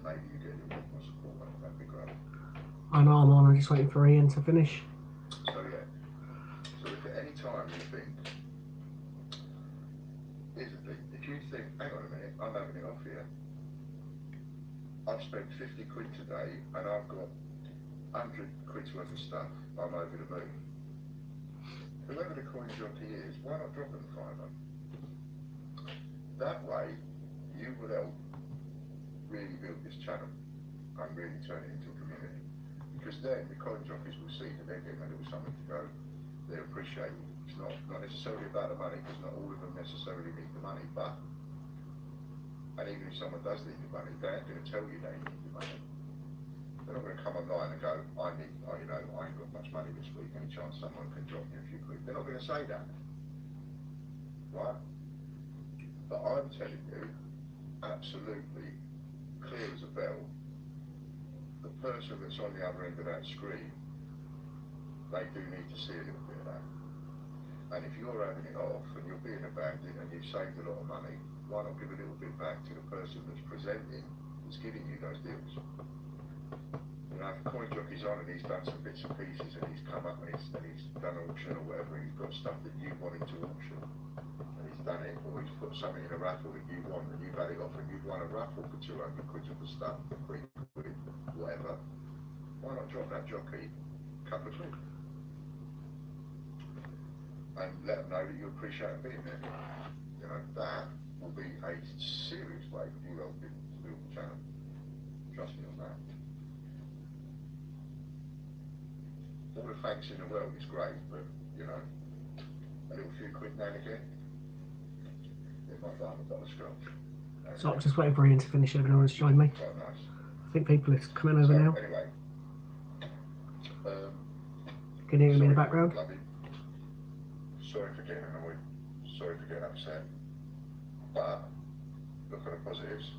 maybe you get a little bit more support, that'd be great. I know I'm on, I'm just waiting for Ian to finish. So yeah, so if at any time you think, here's the thing, if you think, hang on a minute, I'm having it off here, I've spent 50 quid today and I've got 100 quid's worth of stuff, I'm over the moon. Whoever the coin jockey is, why not drop them £5? That way, you will help really build this channel and really turn it into a community. Because then the coin jockeys will see that they're getting a little something to go, they're appreciated. It's not necessarily about the money, because not all of them necessarily need the money, but, and even if someone does need the money, they ain't going to tell you they need the money. They're not going to come online and go, I ain't got much money this week, any chance someone can drop me a few quid. They're not going to say that, right? But I'm telling you, absolutely clear as a bell, the person that's on the other end of that screen, they do need to see a little bit of that. And if you're having it off and you're being abandoned and you've saved a lot of money, why not give a little bit back to the person that's presenting, that's giving you those deals? You know, if a coin jockey's on and he's done some bits and pieces and he's come up and he's done an auction or whatever, and he's got stuff that you wanted to auction, and he's done it, or he's put something in a raffle that you want and you've had it off and you've won a raffle for 200 quid worth of stuff, 3 quid, whatever, why not drop that jockey a couple of quid? And let them know that you appreciate them being there. You know, that will be a serious way for you helping to build the channel. Trust me on that. All the thanks in the world is great, but, you know, a little few quid now and again, it might buy a bottle of scotch. So I'm just waiting for Ian to finish, everyone's joined me. Quite nice. I think people are coming over now. Anyway, Can you hear me in the background? Sorry for getting annoyed, sorry for getting upset, but look at the positives.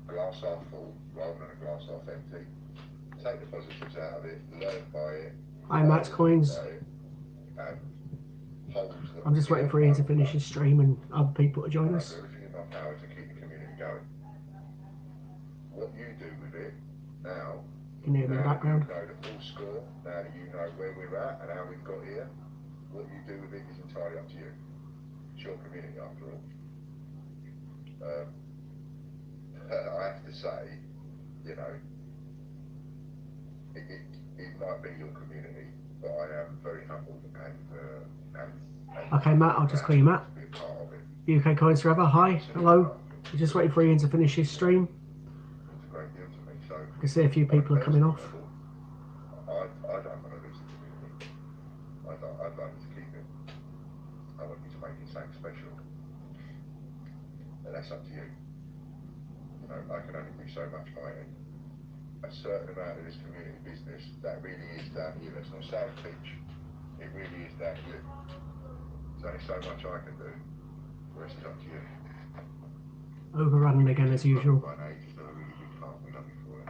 Glass half full rather than a glass half empty. Take the positives out of it, learn by it. Hi Matt's Coins. I'm just waiting for Ian to finish his stream and other people to join us. Everything in my power to keep the community going. What you do with it now, Can you hear me in the background? You know the full score, now that you know where we're at and how we've got here, what you do with it is entirely up to you. It's your community after all. I have to say, you know, it might be your community, but I am very humbled and okay, Matt, I'll just call you Matt. UK Coins Forever, hi, hello. We're just waiting for Ian to finish his stream. It's a great deal to me. So I can see a few people are coming off. I don't want to lose the community. I'd like to keep it. I want you to make it something special. And that's up to you. You know, I can only do so much by it. A certain amount of this community business, that really is down to you. That's not sales pitch. It really is down to you. There's only so much I can do. The rest is up to you. Overrunning again as usual. By an age, still a really big part. We love you for it.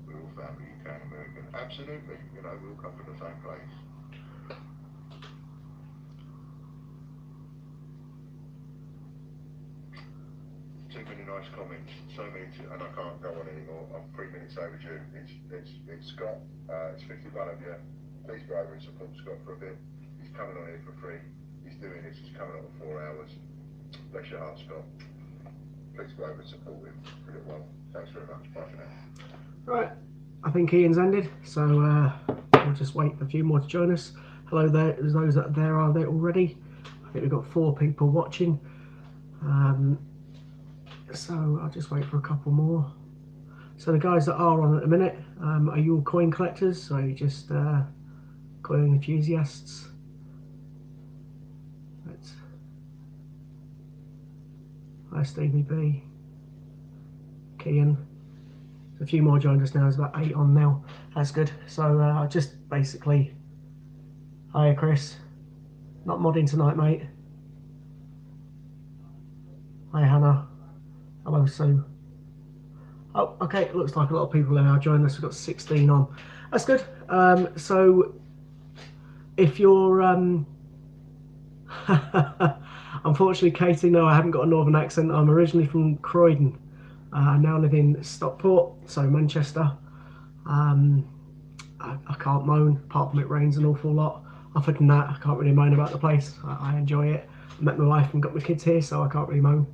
We're all family, UK and American. Absolutely. You know, we all come from the same place. Too many nice comments, so many, and I can't go on anymore. I'm 3 minutes overdue. It's Scott. It's 51 of you. Please go over and support Scott for a bit. He's coming on here for free. He's doing this. He's coming on for 4 hours. Bless your heart, Scott. Please go over and support him for a little while. Thanks very much. Bye for now. Right, I think Ian's ended, so we'll just wait for a few more to join us. Hello there, those that are there already. I think we've got 4 people watching. So I'll just wait for a couple more. So the guys that are on at the minute, are you all coin collectors? So you just coin enthusiasts? Hi Stevie B, Kian. A few more joined us now. There's about 8 on now. That's good. So just basically, hiya Chris. Not modding tonight, mate. Hi Hannah. Hello Sue. Oh, okay. It looks like a lot of people are now joining us. We've got 16 on. That's good. So if you're unfortunately, Katie, no, I haven't got a northern accent. I'm originally from Croydon. I now live in Stockport, so Manchester. I can't moan, apart from it rains an awful lot. Other than that, I can't really moan about the place. I enjoy it. I met my wife and got my kids here, so I can't really moan.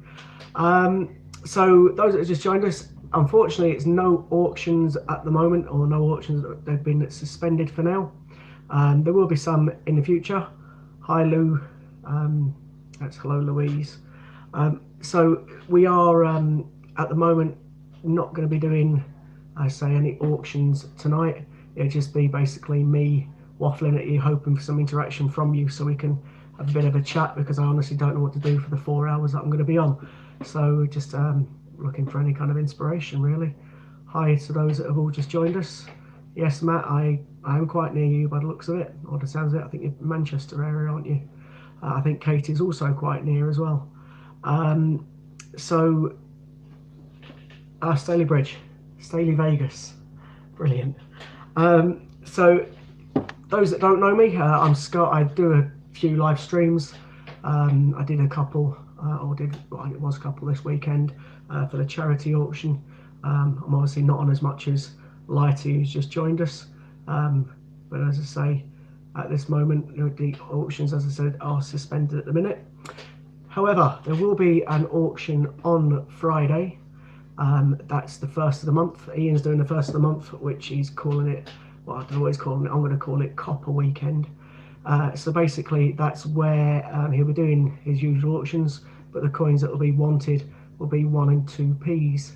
So those that have just joined us, unfortunately, it's no auctions at the moment, or no auctions. They've been suspended for now. There will be some in the future. Hi Lou, that's hello Louise. So we are at the moment not going to be doing, I say, any auctions tonight. It'll just be basically me waffling at you, hoping for some interaction from you, so we can have a bit of a chat, because I honestly don't know what to do for the 4 hours that I'm going to be on. So just looking for any kind of inspiration, really. Hi to those that have all just joined us. Yes, Matt, I am quite near you by the looks of it, or the sounds of it. I think you're Manchester area, aren't you? I think Kate is also quite near as well. So, Staley Bridge, Staley Vegas, brilliant. So, those that don't know me, I'm Scott. I do a few live streams. I did a couple, it was a couple this weekend for the charity auction. I'm obviously not on as much as Lighty, who's just joined us, but as I say, at this moment the auctions, as I said, are suspended at the minute. However, there will be an auction on Friday. That's the first of the month. Ian's doing the first of the month, which he's calling it, well, I'm always calling it, I'm going to call it Copper Weekend. So basically that's where he'll be doing his usual auctions, but the coins that will be wanted will be 1 and 2p's.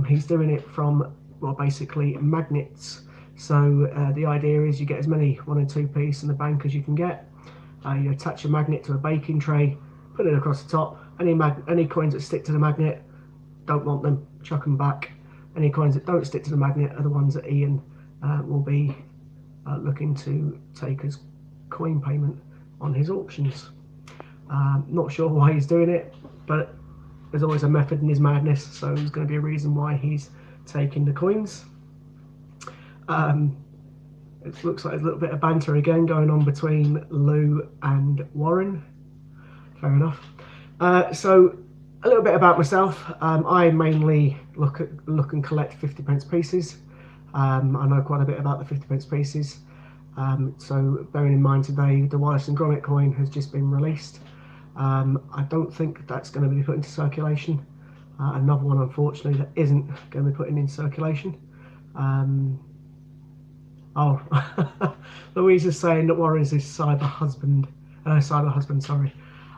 He's doing it from, well, basically magnets. So the idea is you get as many 1 and 2p's in the bank as you can get. You attach a magnet to a baking tray, put it across the top. Any coins that stick to the magnet, don't want them, chuck them back. Any coins that don't stick to the magnet are the ones that Ian will be looking to take as coin payment on his auctions. Not sure why he's doing it, but there's always a method in his madness, so there's going to be a reason why he's taking the coins. It looks like there's a little bit of banter again going on between Lou and Warren. Fair enough. So a little bit about myself. I mainly look and collect 50p pieces. I know quite a bit about the 50p pieces. So bearing in mind today the Wallace and Gromit coin has just been released. I don't think that's going to be put into circulation. Another one, unfortunately, that isn't going to be put in circulation. Oh, Louise is saying that Warren is his cyber husband, sorry.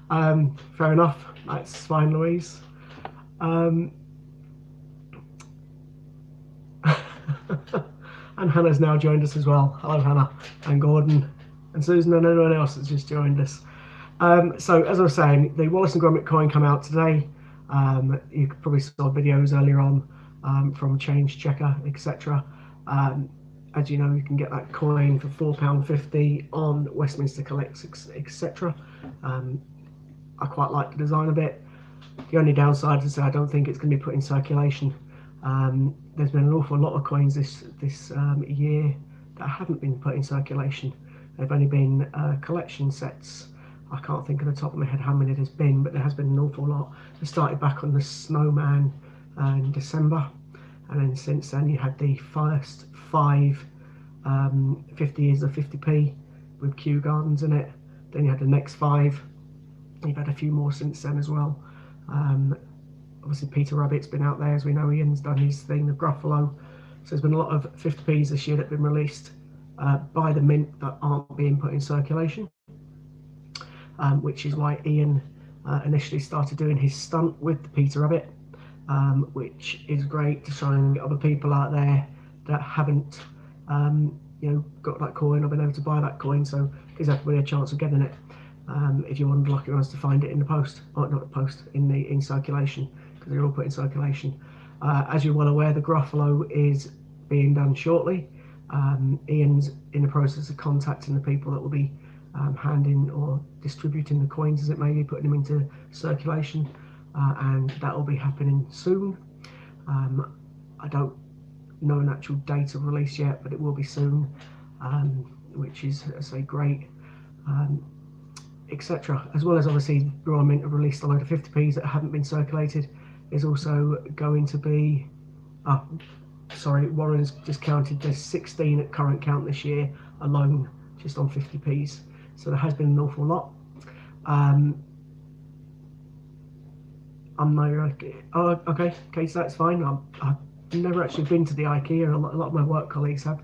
Fair enough, that's fine, Louise. And Hannah's now joined us as well. Hello, Hannah, and Gordon, and Susan, and everyone else that's just joined us. So, as I was saying, the Wallace and Gromit coin come out today. You probably saw videos earlier on from Change Checker, etc. As you know, you can get that coin for £4.50 on Westminster Collects, etc. I quite like the design of it. The only downside is I don't think it's going to be put in circulation. There's been an awful lot of coins this year that haven't been put in circulation. They've only been collection sets. I can't think of the top of my head how many there's been, but there has been an awful lot. They started back on the Snowman in December, and then since then you had the first 5 50 years of 50p with Kew Gardens in it. Then you had the next 5. You've had a few more since then as well. Obviously Peter Rabbit's been out there, as we know. Ian's done his thing, the Gruffalo. So there's been a lot of 50p's this year that have been released by the Mint that aren't being put in circulation, which is why Ian initially started doing his stunt with the Peter Rabbit, which is great to try and get other people out there that haven't got that coin or been able to buy that coin, so gives everybody a chance of getting it. If you're one of the lucky ones to find it in the post, or not the post, in circulation, because they're all put in circulation. As you're well aware, the Gruffalo is being done shortly. Ian's in the process of contacting the people that will be handing or distributing the coins, as it may be, putting them into circulation, and that will be happening soon. I don't know an actual date of release yet, but it will be soon, which is, I say, great, etc. As well as obviously Royal Mint have released a load of 50p's that haven't been circulated. is also going to be, sorry, Warren's just counted, there's 16 at current count this year alone, just on 50p's. So there has been an awful lot. I'm no, oh, okay, so that's fine. I've never actually been to the IKEA. A lot of my work colleagues have.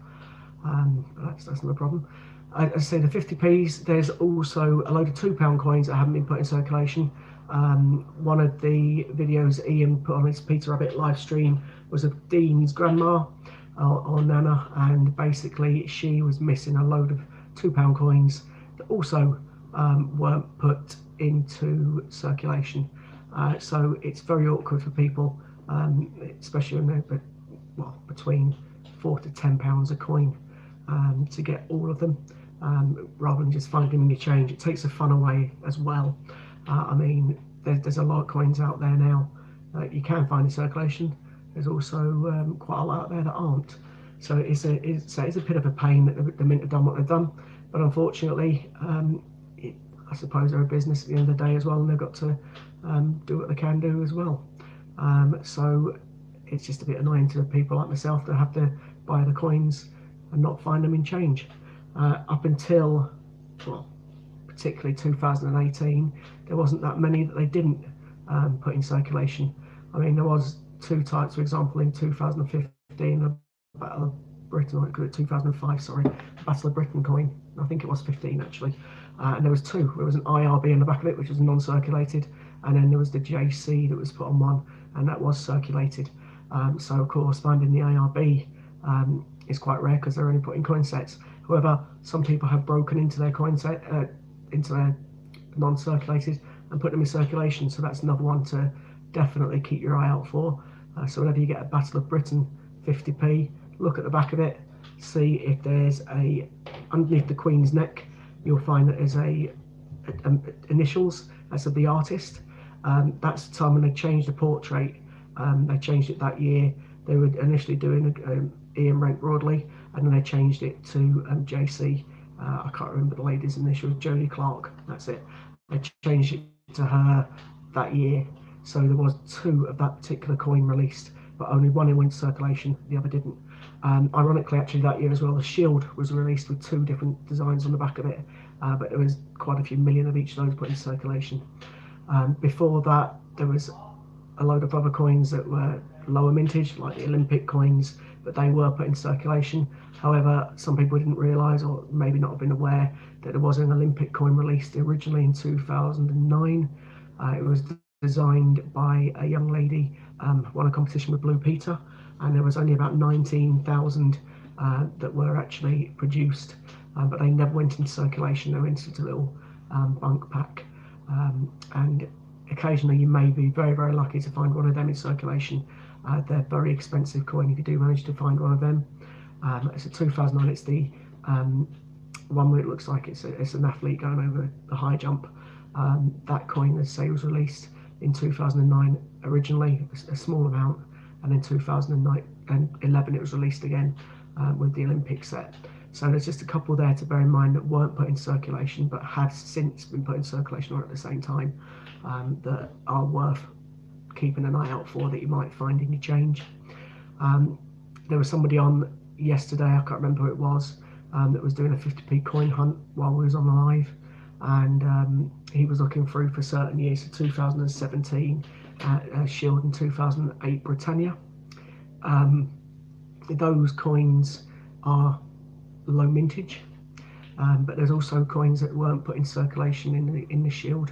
That's not a problem. I say the 50p's. There's also a load of £2 coins that haven't been put in circulation. One of the videos Ian put on his Peter Rabbit live stream was of Dean's grandma or Nana, and basically she was missing a load of £2 coins that also weren't put into circulation. So it's very awkward for people, especially when they're between £4 to £10 a coin, to get all of them, rather than just finding your change. It takes the fun away as well. I mean, there's a lot of coins out there now that you can find in circulation. There's also quite a lot out there that aren't. So it's a bit of a pain that the Mint have done what they've done, but unfortunately, I suppose they're a business at the end of the day as well, and they've got to do what they can do as well. So it's just a bit annoying to people like myself that have to buy the coins and not find them in change. Up until, well, particularly 2018, there wasn't that many that they didn't put in circulation. I mean, there was two types, for example, in 2015, the Battle of Britain, or 2005, sorry, the Battle of Britain coin. I think it was 15 actually. And there was two. There was an IRB on the back of it, which was non-circulated, and then there was the JC that was put on one, and that was circulated. So of course, finding the IRB is quite rare because they're only put in coin sets. However, some people have broken into their coin set, into their non-circulated, and put them in circulation. So that's another one to definitely keep your eye out for. So whenever you get a Battle of Britain 50p, look at the back of it, see if there's a, underneath the Queen's neck, you'll find that there's a initials as of the artist. That's the time when they changed the portrait. They changed it that year. They were initially doing Ian Rank Broadley, and then they changed it to JC. I can't remember the lady's initials, Jodie Clark, that's it. They changed it to her that year. So there was two of that particular coin released, but only one went into circulation, the other didn't. Ironically, actually, that year as well, the shield was released with two different designs on the back of it, but there was quite a few million of each of those put in circulation. Before that, there was a load of other coins that were lower mintage, like the Olympic coins, but they were put in circulation. However, some people didn't realise, or maybe not have been aware, that there was an Olympic coin released originally in 2009. It was designed by a young lady, won a competition with Blue Peter, and there was only about 19,000 that were actually produced, but they never went into circulation. They went into a little bunk pack, and occasionally you may be very, very lucky to find one of them in circulation. They're very expensive coin if you do manage to find one of them. It's a 2009, it's the one where it looks like it's an athlete going over the high jump. That coin, as I say, was released in 2009 originally, a small amount, and in 2011 it was released again with the Olympic set. So there's just a couple there to bear in mind that weren't put in circulation but have since been put in circulation or at the same time, that are worth keeping an eye out for, that you might find in your change. There was somebody on yesterday, I can't remember who it was, that was doing a 50p coin hunt while we was on the live, and he was looking through for certain years, so 2017 Shield and 2008 Britannia. Those coins are low mintage, but there's also coins that weren't put in circulation in the Shield,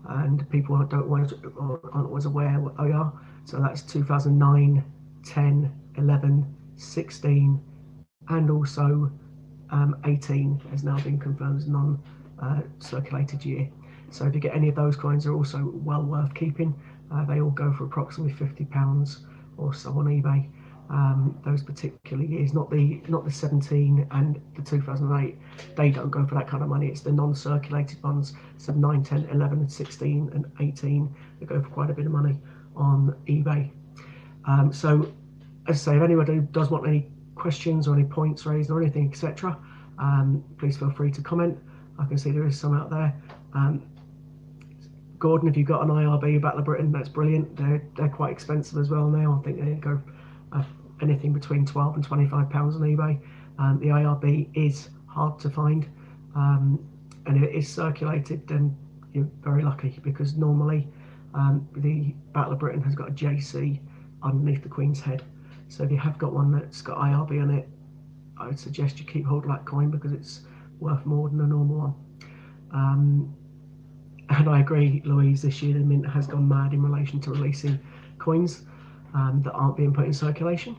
and people don't want to, or aren't always aware what they are. So that's 2009, 10, 11, 16, and also 18 has now been confirmed as non-circulated year. So if you get any of those coins, they're also well worth keeping. They all go for approximately £50 or so on eBay. Those particular years, not the 17 and the 2008, they don't go for that kind of money. It's the non-circulated ones, so 9, 10, 11 and 16 and 18 that go for quite a bit of money on eBay. So as I say, if anybody does want any questions or any points raised or anything, etc., please feel free to comment. I can see there is some out there. Gordon, if you've got an IRB Battle of Britain, that's brilliant. They're quite expensive as well now. I think they go anything between £12 and £25 on eBay. The IRB is hard to find, and if it is circulated, then you're very lucky, because normally the Battle of Britain has got a JC underneath the Queen's head. So if you have got one that's got IRB on it, I would suggest you keep hold of that coin, because it's worth more than a normal one. And I agree, Louise, this year the Mint has gone mad in relation to releasing coins that aren't being put in circulation.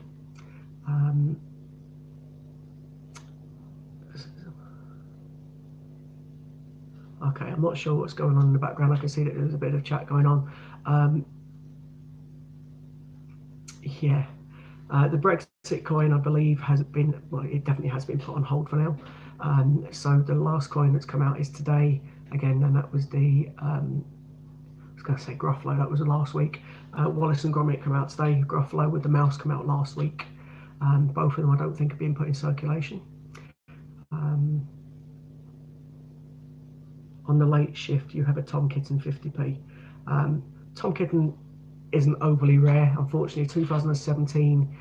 Okay, I'm not sure what's going on in the background. I can see that there's a bit of chat going on. Yeah, the Brexit coin, I believe, has been, well, it definitely has been put on hold for now. So the last coin that's come out is today again, and that was the I was going to say Gruffalo, that was last week. Wallace and Gromit come out today. Gruffalo with the mouse come out last week. Both of them I don't think have been put in circulation. On the late shift you have a Tom Kitten 50p. Tom Kitten isn't overly rare, unfortunately. 2017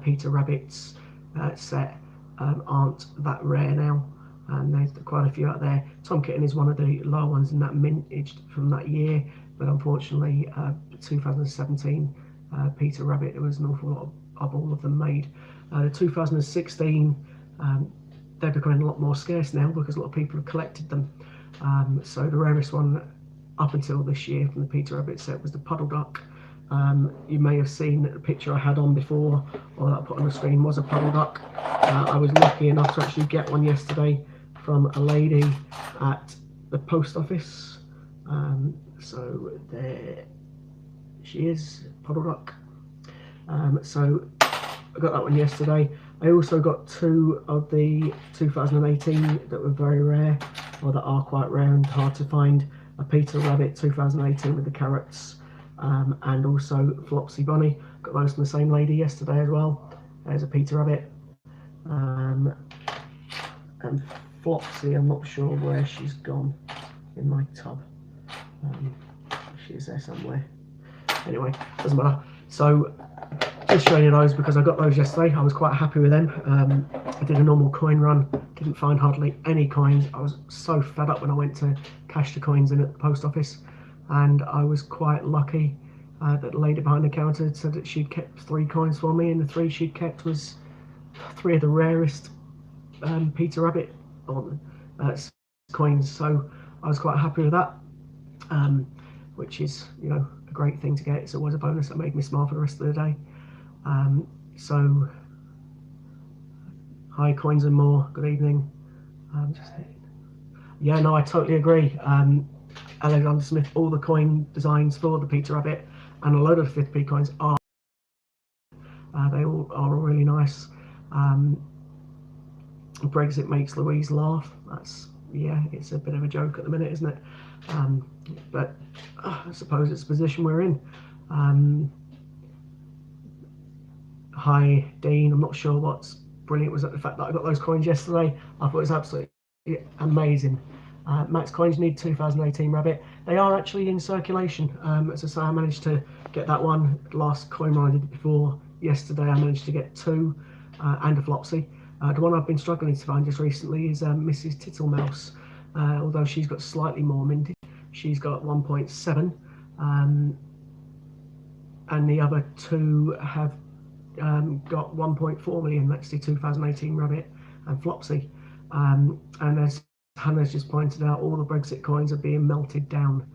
Peter Rabbit's set aren't that rare now, and there's quite a few out there. Tom Kitten is one of the lower ones in that mintage from that year, but unfortunately 2017 Peter Rabbit, there was an awful lot of all of them made. The 2016 they're becoming a lot more scarce now, because a lot of people have collected them. So the rarest one up until this year from the Peter Rabbit set was the Puddle Duck. You may have seen that the picture I had on before, or that I put on the screen, was a Puddle Duck. I was lucky enough to actually get one yesterday from a lady at the post office. So there she is, Puddle Duck. So I got that one yesterday. I also got two of the 2018 that were very rare, or that are quite rare and hard to find. A Peter Rabbit 2018 with the carrots, and also Flopsy Bunny. Got those from the same lady yesterday as well. There's a Peter Rabbit. And Flopsy, I'm not sure where she's gone in my tub. She's there somewhere. Anyway, doesn't matter. So just showing you those because I got those yesterday. I was quite happy with them. I did a normal coin run, didn't find hardly any coins. I was so fed up when I went to cash the coins in at the post office, and I was quite lucky that the lady behind the counter said that she'd kept 3 coins for me, and the 3 she'd kept was 3 of the rarest Peter Rabbit coins. So I was quite happy with that, which is, you know, a great thing to get. It's always a bonus that made me smile for the rest of the day. So hi Coins and More, good evening. Yeah, no, I totally agree. Alexander Smith, all the coin designs for the Peter Rabbit and a load of the 50p coins are they all are really nice. Brexit makes Louise laugh. That's, yeah, it's a bit of a joke at the minute, isn't it? But I suppose it's the position we're in. Hi Dean, I'm not sure what's brilliant was the fact that I got those coins yesterday. I thought it was absolutely amazing. Max Coins need 2018 Rabbit. They are actually in circulation. As I say, I managed to get that one. Last coin run I did before yesterday, I managed to get 2 and a Flopsy. The one I've been struggling to find just recently is Mrs. Tittlemouse. Although she's got slightly more mintage. She's got 1.7, and the other 2 have got 1.4 million. That's the 2018 Rabbit and Flopsy. And as Hannah's just pointed out, all the Brexit coins are being melted down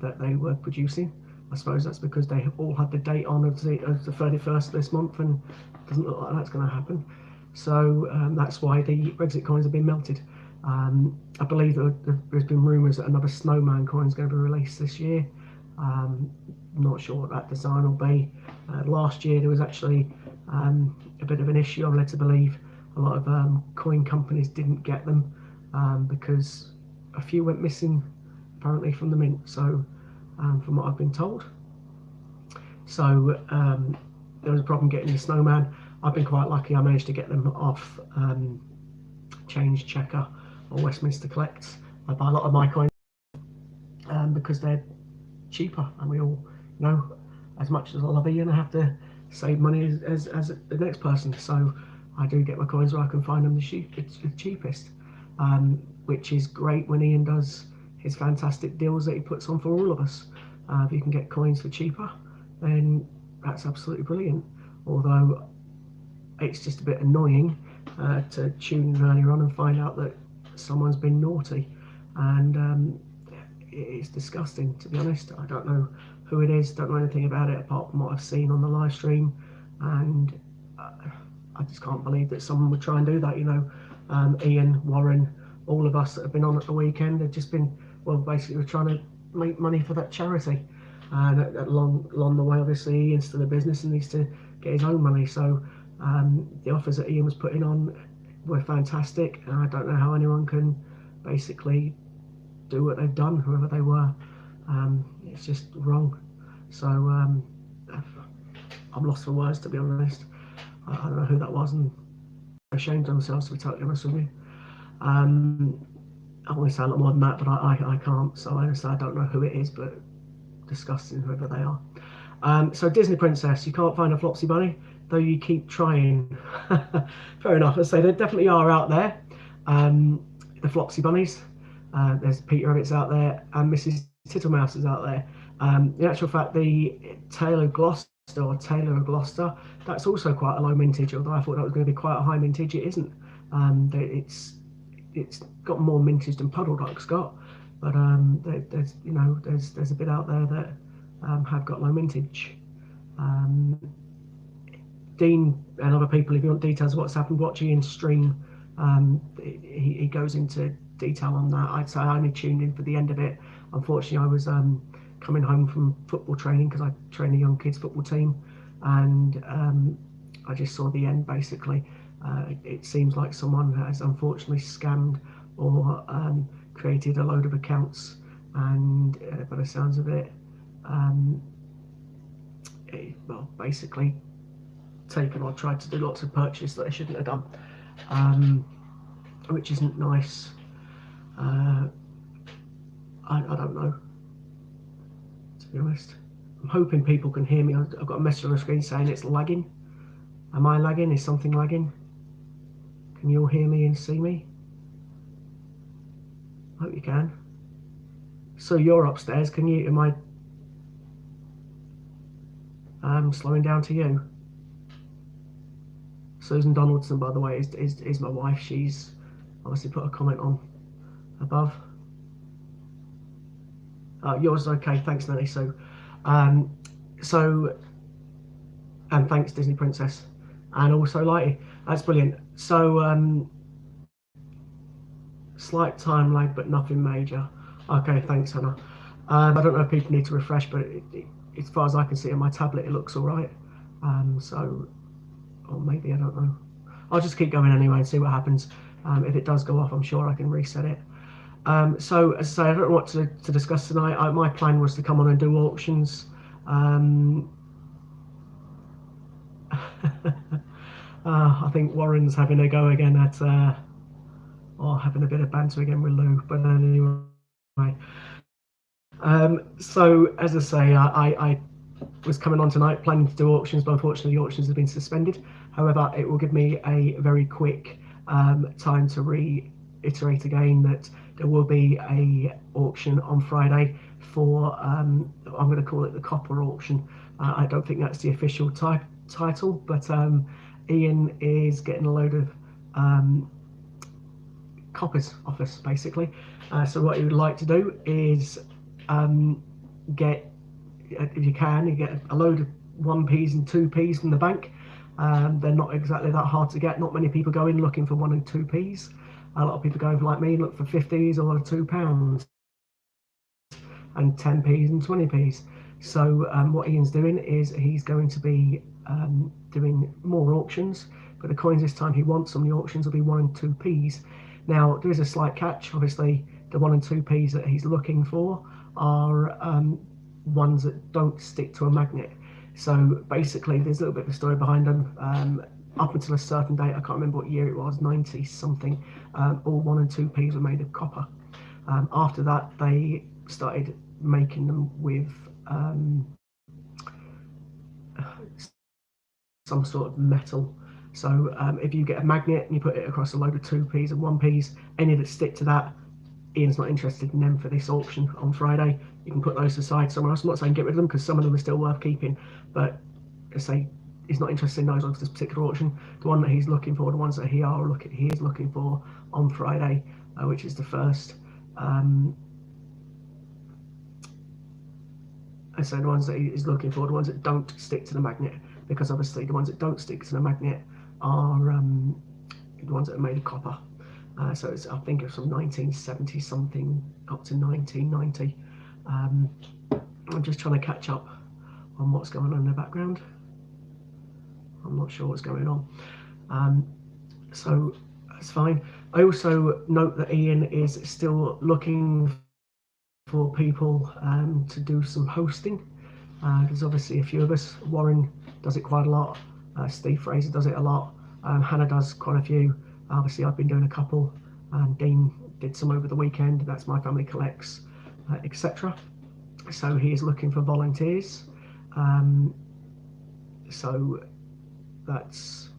that they were producing. I suppose that's because they have all had the date on of the 31st of this month, and it doesn't look like that's going to happen. So that's why the Brexit coins have been melted. I believe that there's been rumours that another Snowman coin is going to be released this year. I'm not sure what that design will be. Last year there was actually a bit of an issue. I'm led to believe a lot of coin companies didn't get them because a few went missing apparently from the mint, so from what I've been told. So there was a problem getting the Snowman. I've been quite lucky. I managed to get them off Change Checker or Westminster Collects. I buy a lot of my coins because they're cheaper, and we all know, as much as I love Ian, I have to save money as the next person. So I do get my coins where I can find them the cheapest, which is great when Ian does his fantastic deals that he puts on for all of us. If you can get coins for cheaper, then that's absolutely brilliant. Although it's just a bit annoying to tune in earlier on and find out that someone's been naughty, and it's disgusting, to be honest. I don't know who it is, don't know anything about it apart from what I've seen on the live stream, and I just can't believe that someone would try and do that. Ian, Warren, all of us that have been on at the weekend have just been, well, basically we're trying to make money for that charity, and along the way, obviously Ian's still a business and needs to get his own money. So the offers that Ian was putting on were fantastic, and I don't know how anyone can basically do what they've done, whoever they were. It's just wrong. So I'm lost for words, to be honest. I don't know who that was, and ashamed of themselves, to be totally honest with you. I want to say a lot more than that, but I can't. So I don't know who it is, but disgusting, whoever they are. So Disney Princess, you can't find a Flopsy Bunny, though you keep trying. Fair enough. I'd say there definitely are out there. The Flopsy Bunnies. There's Peter Rabbit's out there, and Mrs. Tittlemouse is out there. In actual fact, the Taylor of Gloucester, that's also quite a low mintage, although I thought that was going to be quite a high mintage. It isn't. It's got more mintage than Puddle Duck's got, but there's a bit out there that have got low mintage. Dean and other people, if you want details of what's happened, watch Ian's stream. He goes into detail on that. I'd say I only tuned in for the end of it. Unfortunately, I was coming home from football training because I train a young kids football team, and I just saw the end. Basically, it seems like someone has unfortunately scammed or created a load of accounts, and by the sounds of it, basically taken or tried to do lots of purchase that they shouldn't have done, which isn't nice. I don't know, to be honest. I'm hoping people can hear me. I've got a message on the screen saying it's lagging. Am I lagging? Is something lagging? Can you all hear me and see me? I hope you can. So you're upstairs. Can you? Am I slowing down to you? Susan Donaldson, by the way, is my wife. She's obviously put a comment on above. Yours is okay, thanks, Nanny. So, and thanks, Disney Princess, and also Lighty. That's brilliant. So, slight time lag, but nothing major. Okay, thanks, Hannah. I don't know if people need to refresh, but as far as I can see on my tablet, it looks all right. So, or maybe, I don't know. I'll just keep going anyway and see what happens. If it does go off, I'm sure I can reset it. So, as I say, I don't know what to discuss tonight. My plan was to come on and do auctions. I think Warren's having a go again at, or having a bit of banter again with Lou. But anyway, so as I say, I was coming on tonight planning to do auctions, but unfortunately the auctions have been suspended. However, it will give me a very quick time to reiterate again that there will be a auction on Friday for I'm going to call it the copper auction. I don't think that's the official title, but Ian is getting a load of coppers off us, basically. So what he would like to do is get, if you can, you get a load of 1p's and 2p's from the bank. They're not exactly that hard to get. Not many people go in looking for 1 and 2p's. A lot of people go like me, look for 50s or £2 and 10p's and 20p's. So what Ian's doing is he's going to be doing more auctions, but the coins this time he wants on the auctions will be 1 and 2p's. Now there is a slight catch. Obviously the 1 and 2p's that he's looking for are ones that don't stick to a magnet. So basically there's a little bit of a story behind them. Up until a certain date, I can't remember what year it was, 90 something, all 1 and 2p's were made of copper. After that they started making them with some sort of metal. So if you get a magnet and you put it across a load of 2p's and 1p's, any that stick to that, Ian's not interested in them for this auction on Friday. You can put those aside somewhere else. I'm not saying get rid of them, because some of them are still worth keeping, but I say he's not interested in those on this particular auction. The one that he's looking for, the ones that he is looking for on Friday, which is the 1st. So the ones that he is looking for, the ones that don't stick to the magnet, because obviously the ones that don't stick to the magnet are the ones that are made of copper. So it's, I think it's from 1970 something up to 1990. I'm just trying to catch up on what's going on in the background. I'm not sure what's going on. So that's fine. I also note that Ian is still looking for people to do some hosting. There's obviously a few of us. Warren does it quite a lot. Steve Fraser does it a lot. Hannah does quite a few. Obviously I've been doing a couple. Dean did some over the weekend. That's My Family Collects, etc. So he is looking for volunteers. So that's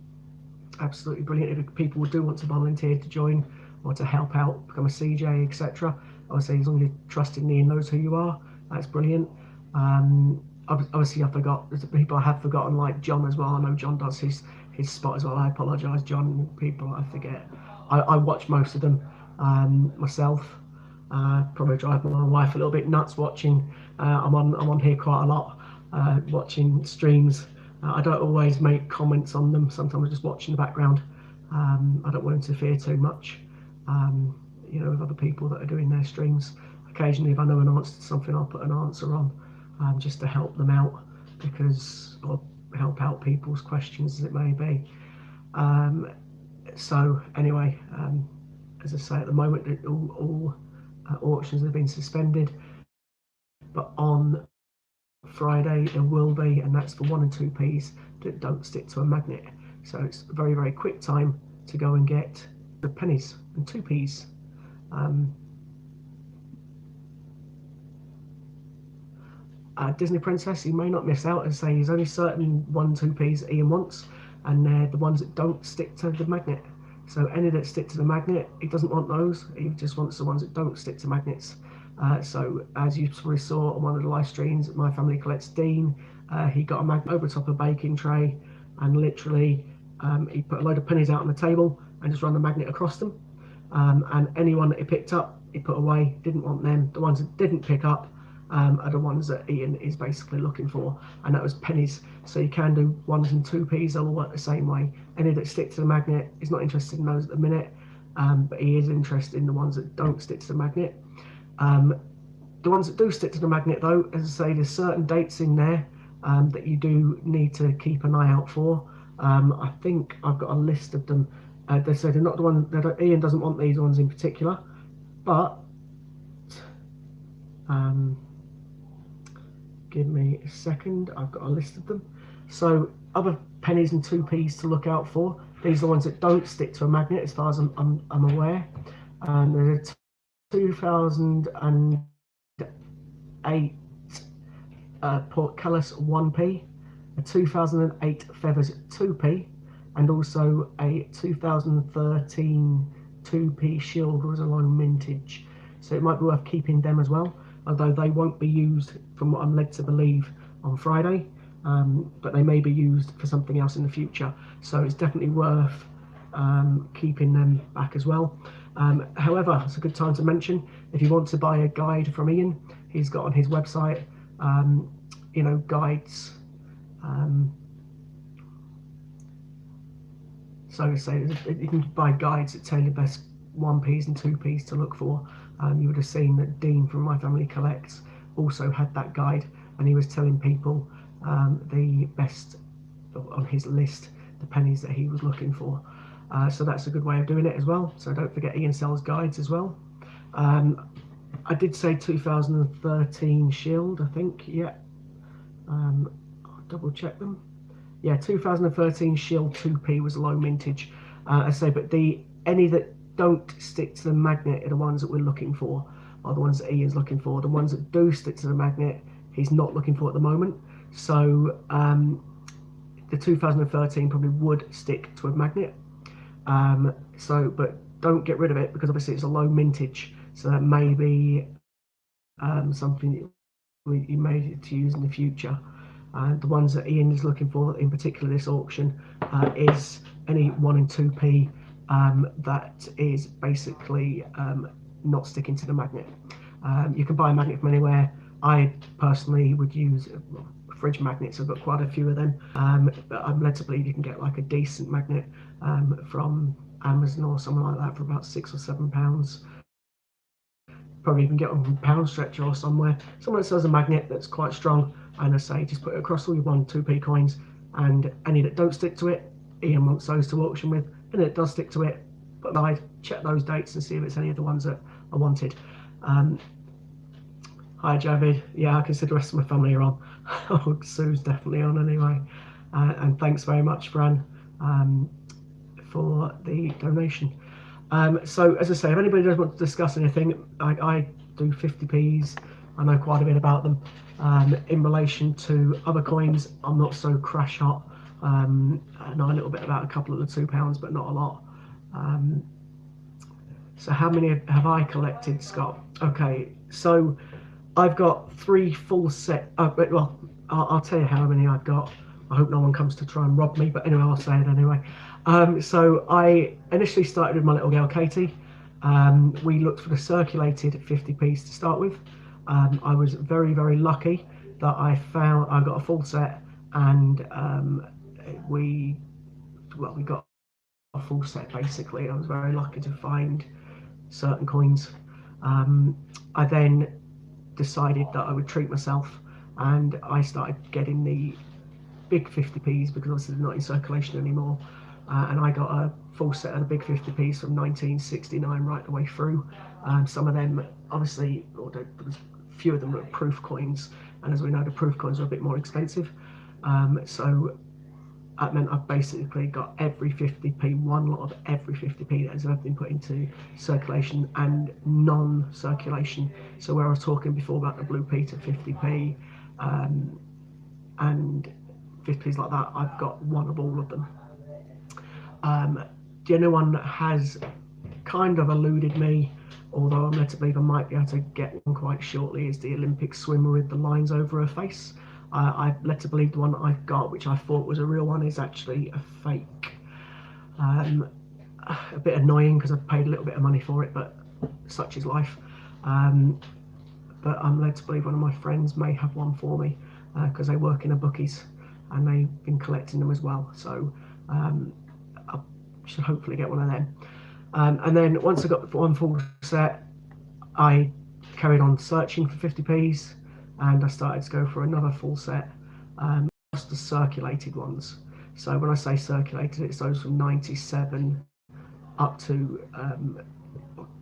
absolutely brilliant. If people do want to volunteer to join or to help out, become a CJ, etc. Obviously, as long as you trust in me and knows who you are, that's brilliant. Obviously, I forgot. There's people I have forgotten, like John as well. I know John does his spot as well. I apologise, John. People I forget. I watch most of them myself. Probably drive my wife a little bit nuts watching. I'm on here quite a lot, watching streams. I don't always make comments on them. Sometimes I just watch in the background. I don't want to interfere too much, with other people that are doing their streams. Occasionally, if I know an answer to something, I'll put an answer on, just to help them out, or help out people's questions, as it may be. So anyway, as I say, at the moment, all auctions have been suspended, but on Friday there will be, and that's for 1 and 2p's that don't stick to a magnet. So it's a very, very quick time to go and get the pennies and 2p's. Disney Princess, you may not miss out. As I say, there's only certain 1 and 2p's that Ian wants, and they're the ones that don't stick to the magnet. So any that stick to the magnet, he doesn't want those. He just wants the ones that don't stick to magnets. So as you probably saw on one of the live streams, My Family Collects Dean, he got a magnet over top of a baking tray, and literally he put a load of pennies out on the table and just run the magnet across them. And anyone that he picked up, he put away, didn't want them. The ones that didn't pick up are the ones that Ian is basically looking for, and that was pennies. So you can do 1s and 2p's, they'll all work the same way. Any that stick to the magnet, he's not interested in those at the minute, but he is interested in the ones that don't stick to the magnet. The ones that do stick to the magnet, though, as I say, there's certain dates in there that you do need to keep an eye out for. I think I've got a list of them. They say they're not the one that Ian doesn't want, these ones in particular, but give me a second. I've got a list of them. So other pennies and 2p's to look out for. These are the ones that don't stick to a magnet, as far as I'm aware. There's a 2008 Portcullis 1p, a 2008 Feathers 2p, and also a 2013 2p Shield was a long mintage. So it might be worth keeping them as well, although they won't be used, from what I'm led to believe, on Friday, but they may be used for something else in the future. So it's definitely worth keeping them back as well. However, it's a good time to mention, if you want to buy a guide from Ian, he's got on his website, guides. So you can buy guides that tell you the best 1p's and 2p's to look for. You would have seen that Dean from My Family Collects also had that guide, and he was telling people the best on his list, the pennies that he was looking for. So that's a good way of doing it as well. So don't forget, Ian sells guides as well. I did say 2013 Shield, I think. Yeah. I'll double check them. Yeah, 2013 Shield 2p was a low mintage. I say, but any that don't stick to the magnet are the ones that we're looking for. are the ones that Ian's looking for. The ones that do stick to the magnet, he's not looking for at the moment. So the 2013 probably would stick to a magnet. But don't get rid of it, because obviously it's a low mintage. So that may be something you may to use in the future. The ones that Ian is looking for, in particular this auction, is any 1 and 2p that is basically not sticking to the magnet. You can buy a magnet from anywhere. I personally would use fridge magnets. I've got quite a few of them, but I'm led to believe you can get like a decent magnet from Amazon or something like that for about £6 or £7. Probably even get one from Pound Stretcher or somewhere. Someone that sells a magnet that's quite strong, and I say just put it across all your 1, 2p coins, and any that don't stick to it, Ian wants those to auction with. And it does stick to it, but I'd check those dates and see if it's any of the ones that I wanted. Hi Javid, yeah, I can see the rest of my family are on. Oh, Sue's definitely on anyway. And thanks very much, Fran, for the donation. So as I say, if anybody does want to discuss anything, I do 50p's. I know quite a bit about them. In relation to other coins, I'm not so crash hot. I know a little bit about a couple of the £2, but not a lot. So how many have I collected, Scott? Okay, so I've got 3 full set. Well, I'll tell you how many I've got. I hope no one comes to try and rob me, but anyway, I'll say it anyway. So I initially started with my little girl Katie. We looked for the circulated 50p's to start with. I was very, very lucky that I got a full set, and we got a full set basically. I was very lucky to find certain coins. I then decided that I would treat myself, and I started getting the big 50p's because obviously they're not in circulation anymore, and I got a full set of the big 50p's from 1969 right the way through. Some of them obviously, or there was a few of them were proof coins, and as we know the proof coins are a bit more expensive, so that meant I've basically got every 50p, one lot of every 50p that has ever been put into circulation and non-circulation. So where I was talking before about the Blue Peter 50p and 50p's like that, I've got one of all of them. The only one that has kind of eluded me, although I'm led to believe I might be able to get one quite shortly, is the Olympic swimmer with the lines over her face. I've led to believe the one that I've got, which I thought was a real one, is actually a fake. A bit annoying because I've paid a little bit of money for it, but such is life. But I'm led to believe one of my friends may have one for me because they work in a bookies and they've been collecting them as well. So I should hopefully get one of them. And then once I got the one full set, I carried on searching for 50p's, and I started to go for another full set, just the circulated ones. So when I say circulated, it's those from 97 up to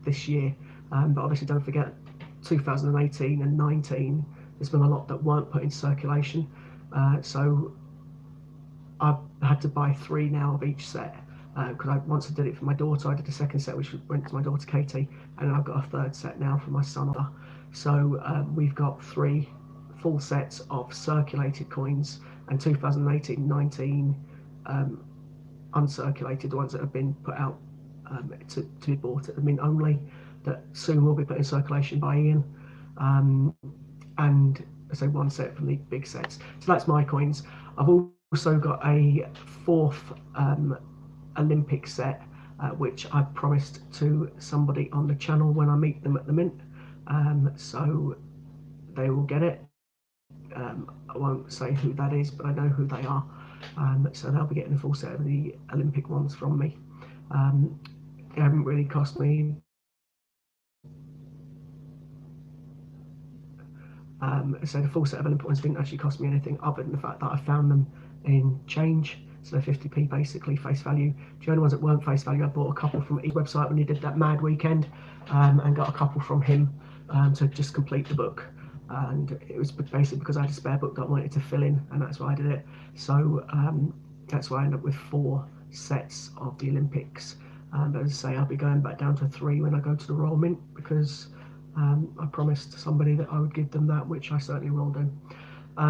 this year. But obviously don't forget 2018 and 19, there's been a lot that weren't put in circulation. So I've had to buy 3 now of each set. Because once I did it for my daughter, I did a second set which went to my daughter Katie, and I've got a third set now for my son. So we've got 3 full sets of circulated coins and 2018-19 uncirculated, the ones that have been put out to be bought at the mint only, that soon will be put in circulation by Ian. And I say 1 set from the big sets. So that's my coins. I've also got a 4th Olympic set, which I promised to somebody on the channel when I meet them at the mint, so they will get it. I won't say who that is, but I know who they are, so they'll be getting a full set of the Olympic ones from me. They haven't really cost me so the full set of Olympic ones didn't actually cost me anything other than the fact that I found them in change. So 50p basically face value. The only ones that weren't face value, I bought a couple from each website when he did that mad weekend, and got a couple from him to just complete the book. And it was basically because I had a spare book that I wanted to fill in, and that's why I did it. So that's why I ended up with 4 sets of the Olympics. But as I say, I'll be going back down to 3 when I go to the Royal Mint, because I promised somebody that I would give them that, which I certainly will do.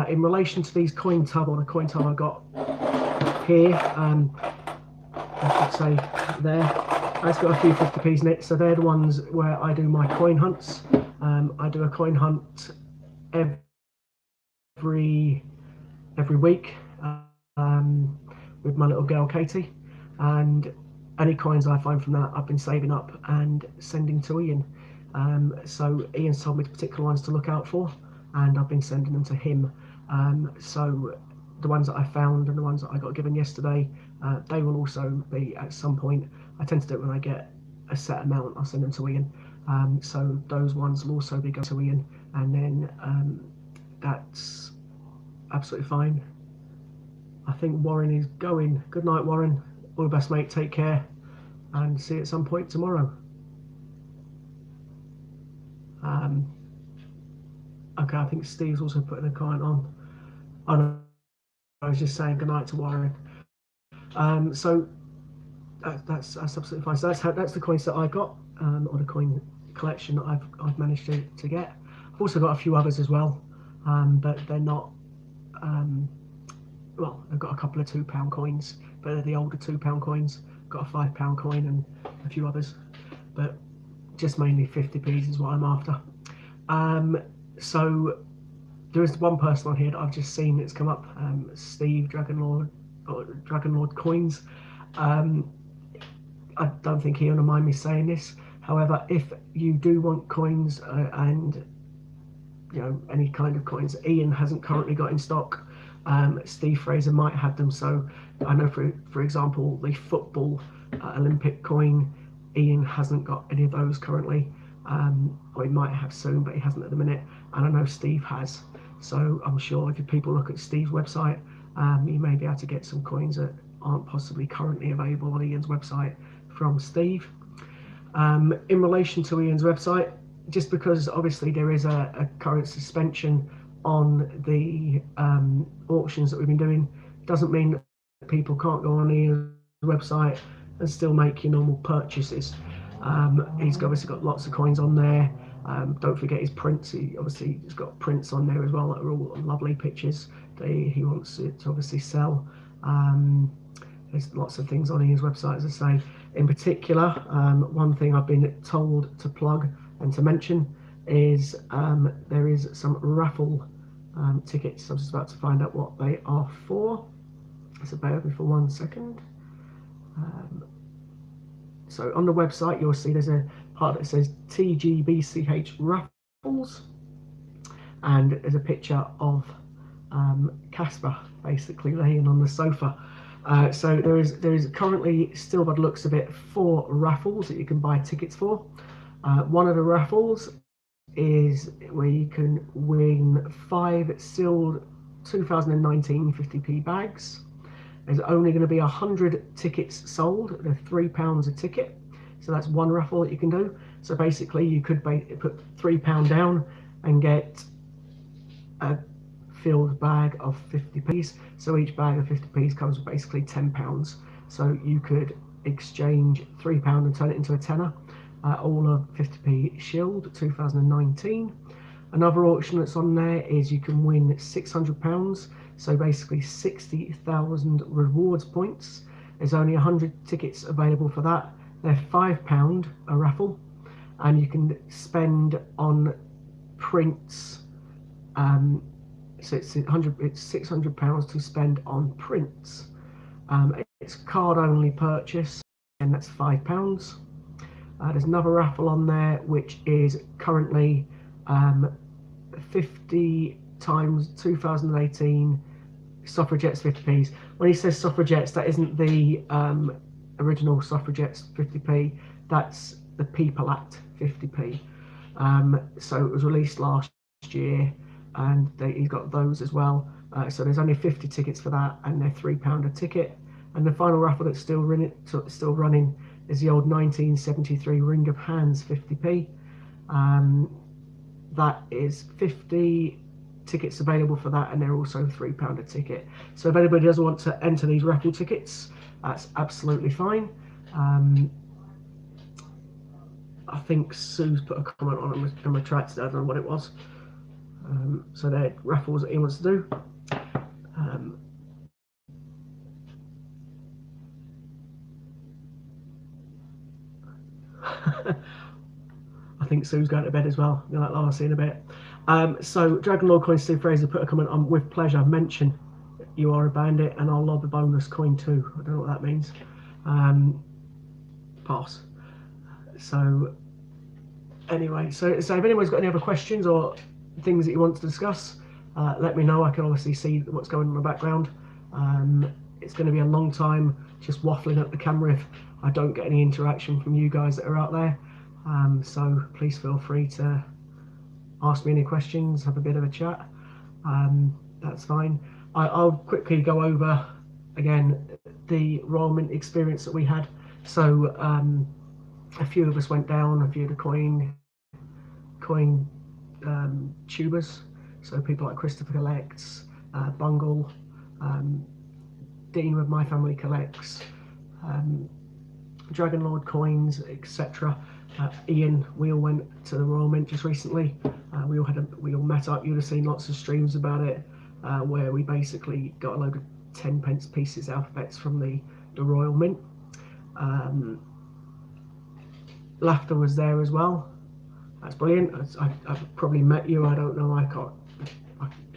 In relation to these coin tub, or the coin tub I got here, I should say there, it's got a few 50p's in it, so they're the ones where I do my coin hunts. I do a coin hunt every week with my little girl Katie, and any coins I find from that I've been saving up and sending to Ian. So Ian's told me the particular ones to look out for, and I've been sending them to him. So the ones that I found and the ones that I got given yesterday, they will also be at some point. I tend to do it when I get a set amount, I'll send them to Ian. So those ones will also be going to Ian, and then that's absolutely fine. I think Warren is going. Good night, Warren. All the best, mate. Take care, and see you at some point tomorrow. Okay, I think Steve's also putting a comment on. Oh no, I was just saying good night to Warren. So that's absolutely fine. So that's the coins that I got, or the coin collection that I've managed to get. I've also got a few others as well, but they're not. Well, I've got a couple of £2 coins, but they're the older £2 coins. Got a £5 coin and a few others, but just mainly 50p's is what I'm after. So there is one person on here that I've just seen that's come up, Steve Dragonlord Coins. I don't think he'll mind me saying this. However, if you do want coins and any kind of coins that Ian hasn't currently got in stock, Steve Fraser might have them. So I know for example the football Olympic coin, Ian hasn't got any of those currently, or he might have soon, but he hasn't at the minute, and I know Steve has. So I'm sure if people look at Steve's website, you may be able to get some coins that aren't possibly currently available on Ian's website from Steve. In relation to Ian's website, just because obviously there is a current suspension on the auctions that we've been doing, doesn't mean that people can't go on Ian's website and still make your normal purchases. He's obviously got lots of coins on there. Don't forget his prints. He's got prints on there as well that are all lovely pictures that he wants to obviously sell. There's lots of things on Ian's website, as I say. In particular, one thing I've been told to plug and to mention is there is some raffle tickets. I'm just about to find out what they are for. So bear with me for 1 second. So on the website, you'll see there's a part that says TGBCH raffles, and there's a picture of Casper basically laying on the sofa. So there is currently still, by the looks of it, 4 raffles that you can buy tickets for. One of the raffles is where you can win 5 sealed 2019 50p bags. There's only going to be 100 tickets sold. They're £3 a ticket, so that's one raffle that you can do. So basically you could put £3 down and get a filled bag of 50p's. So each bag of 50p's comes with basically £10. So you could exchange £3 and turn it into a tenner. All of 50p Shield 2019. Another auction that's on there is you can win £600, so basically 60,000 rewards points. There's only 100 tickets available for that. They're £5 a raffle, and you can spend on prints. So it's £600 to spend on prints. It's card only purchase, and that's £5. There's another raffle on there which is currently 50 times 2018 suffragettes 50p's. When he says suffragettes, that isn't the original suffragettes 50p, that's the People Act 50p. So it was released last year, and he's got those as well. So there's only 50 tickets for that, and they're £3 a ticket. And the final raffle that's still running is the old 1973 Ring of Hands 50p. That is 50 tickets available for that, and they're also £3 a ticket. So if anybody does want to enter these raffle tickets, that's absolutely fine. I think Sue's put a comment on and retracted it. I don't know what it was. So they're raffles that he wants to do. I think Sue's going to bed as well. You're like, oh, I'll see in a bit. So Dragon Lord Coin Steve Fraser put a comment on with pleasure. Mention you are a bandit and I'll lob a bonus coin too. I don't know what that means. Pass. So anyway, so if anyone's got any other questions or things that you want to discuss, let me know. I can obviously see what's going on in the background. It's going to be a long time just waffling at the camera if I don't get any interaction from you guys that are out there. So please feel free to ask me any questions, have a bit of a chat. That's fine. I'll quickly go over again the Royal Mint experience that we had. So a few of us went down, a few of the coin tubers. So people like Christopher Collects, Bungle, Dean with My Family Collects, Dragon Lord Coins, etc. Ian, we all went to the Royal Mint just recently. We all met up. You'd have seen lots of streams about it, where we basically got a load of 10p pieces alphabets from the Royal Mint. Laughter was there as well. That's brilliant. I've probably met you. I don't know.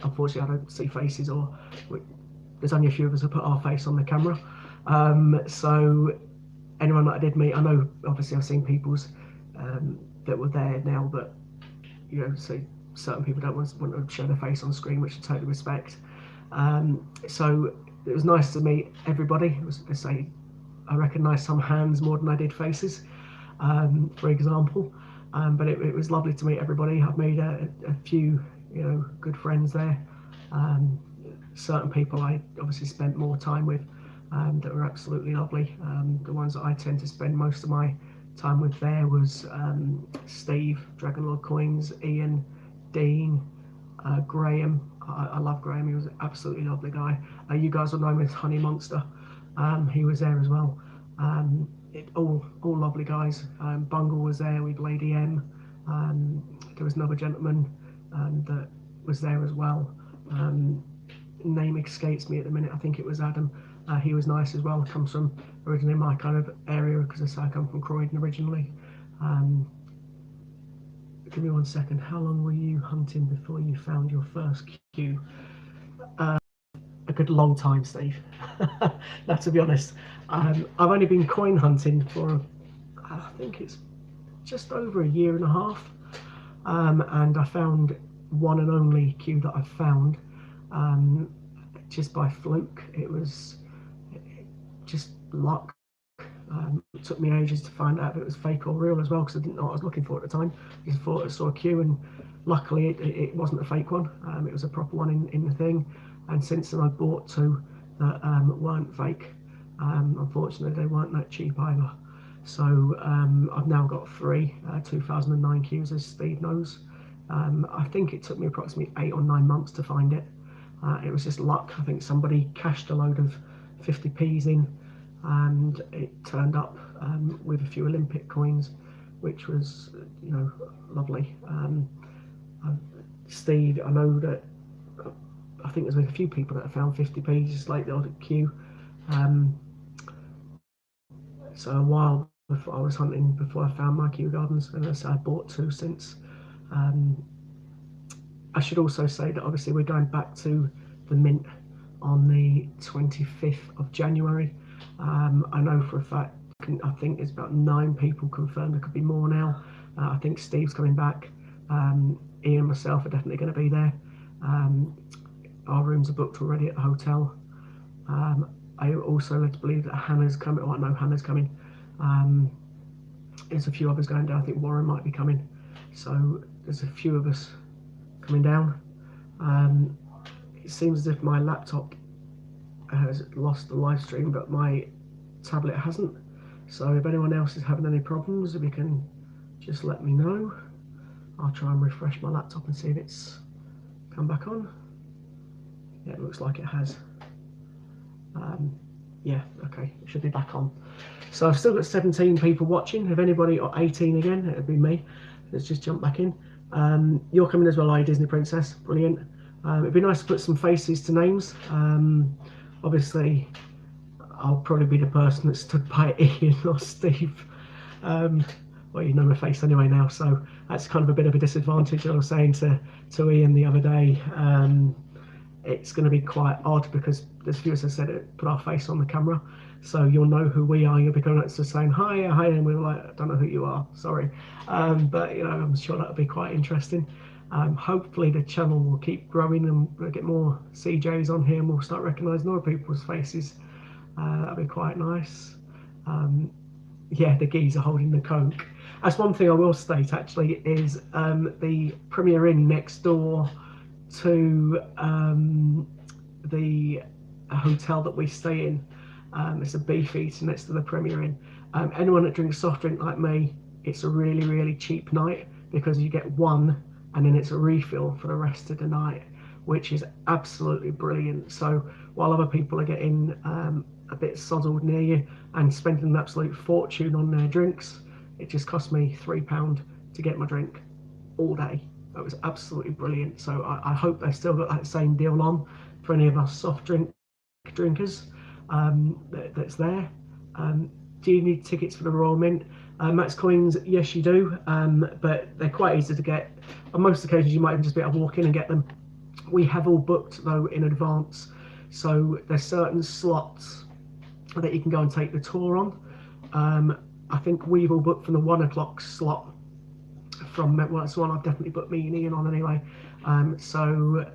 Unfortunately, I don't see faces, or there's only a few of us that put our face on the camera. So anyone that I did meet, I know obviously I've seen people's that were there now, but you know, so certain people don't want to show their face on screen, which I totally respect. So it was nice to meet everybody. It was, I recognised some hands more than I did faces, for example. But it was lovely to meet everybody. I've made a few, you know, good friends there. Certain people I obviously spent more time with that were absolutely lovely. The ones that I tend to spend most of my time with there was Steve, Dragon Lord Coins, Ian, Dean, Graham. I love Graham. He was an absolutely lovely guy. You guys will know him as Honey Monster. He was there as well. All lovely guys. Bungle was there with Lady M. There was another gentleman that was there as well. Name escapes me at the minute. I think it was Adam. He was nice as well. Comes from originally my kind of area, because I come from Croydon originally. Give me 1 second. How long were you hunting before you found your first cue? A good long time, Steve. Now, to be honest, I've only been coin hunting for, I think it's just over a year and a half, and I found one and only cue that I found just by fluke. It was just luck. It took me ages to find out if it was fake or real as well, because I didn't know what I was looking for at the time. I just thought I saw a cue, and luckily it wasn't a fake one. It was a proper one in the thing. And since then I've bought two that weren't fake. Unfortunately, they weren't that cheap either. So I've now got three 2009 cues, as Steve knows. I think it took me approximately 8 or 9 months to find it. It was just luck. I think somebody cashed a load of 50p's in, and it turned up with a few Olympic coins, which was, you know, lovely. Steve, I know that I think there's been a few people that have found 50p's, just like the odd cue. So a while before I was hunting, before I found my Kew Gardens, and as I bought two since. I should also say that obviously we're going back to the mint on the 25th of January. I know for a fact, I think there's about 9 people confirmed. There could be more now. I think Steve's coming back. Ian and myself are definitely going to be there. Our rooms are booked already at the hotel. I also led to believe that Hannah's coming. Well, I know Hannah's coming. There's a few others going down. I think Warren might be coming. So there's a few of us coming down. It seems as if my laptop has lost the live stream, but my tablet hasn't. So if anyone else is having any problems, if you can just let me know. I'll try and refresh my laptop and see if it's come back on. Yeah, it looks like it has. Yeah, okay, it should be back on. So I've still got 17 people watching. If anybody, or 18 again, it'd be me. Let's just jump back in. You're coming as well, are you, Disney Princess? Brilliant. It'd be nice to put some faces to names. Obviously, I'll probably be the person that stood by Ian or Steve. Well, you know my face anyway now, so that's kind of a bit of a disadvantage. I was saying to Ian the other day, it's going to be quite odd because there's a few of us that said it, put our face on the camera, so you'll know who we are. You'll be going up to saying hi, hi, and we were like, I don't know who you are, sorry. But you know, I'm sure that'll be quite interesting. Hopefully the channel will keep growing and we'll get more CJs on here and we'll start recognising other people's faces. That'll be quite nice. Yeah, the geezer holding the Coke. That's one thing I will state actually, is the Premier Inn next door to the hotel that we stay in. It's a beef eater next to the Premier Inn. Anyone that drinks soft drink like me, it's a really, really cheap night because you get one and then it's a refill for the rest of the night, which is absolutely brilliant. So while other people are getting a bit soddled near you and spending an absolute fortune on their drinks, it just cost me £3 to get my drink all day. That was absolutely brilliant. So I hope they've still got that same deal on for any of us soft drinkers that's there. Do you need tickets for the Royal Mint? Max coins, yes you do, but they're quite easy to get. On most occasions you might even just be able to walk in and get them. We have all booked though in advance, so there's certain slots that you can go and take the tour on. I think we've all booked from the 1 o'clock slot from, well, that's the one I've definitely booked me and Ian on anyway. So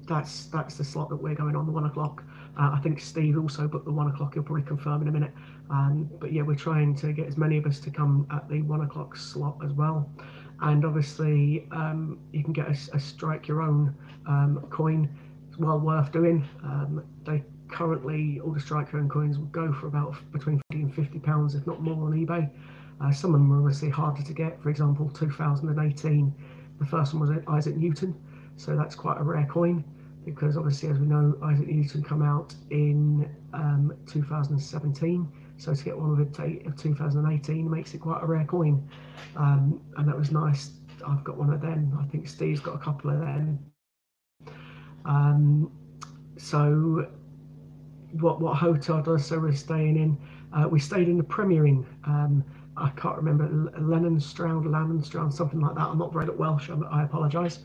that's the slot that we're going on, the 1 o'clock. I think Steve also booked the 1 o'clock, he'll probably confirm in a minute. But yeah, we're trying to get as many of us to come at the 1 o'clock slot as well. And obviously you can get a strike your own coin. It's well worth doing. They currently, all the strike your own coins will go for about between £40 and £50, if not more, on eBay. Some of them are obviously harder to get. For example, 2018, the first one was Isaac Newton, so that's quite a rare coin because obviously, as we know, Isaac Newton come out in 2017, so to get one with a date of 2018 makes it quite a rare coin, and that was nice. I've got one of them. I think Steve's got a couple of them. So what hotel does so we're staying in? We stayed in the Premier Inn. I can't remember, Lannonstround, something like that. I'm not very good at Welsh, I apologise.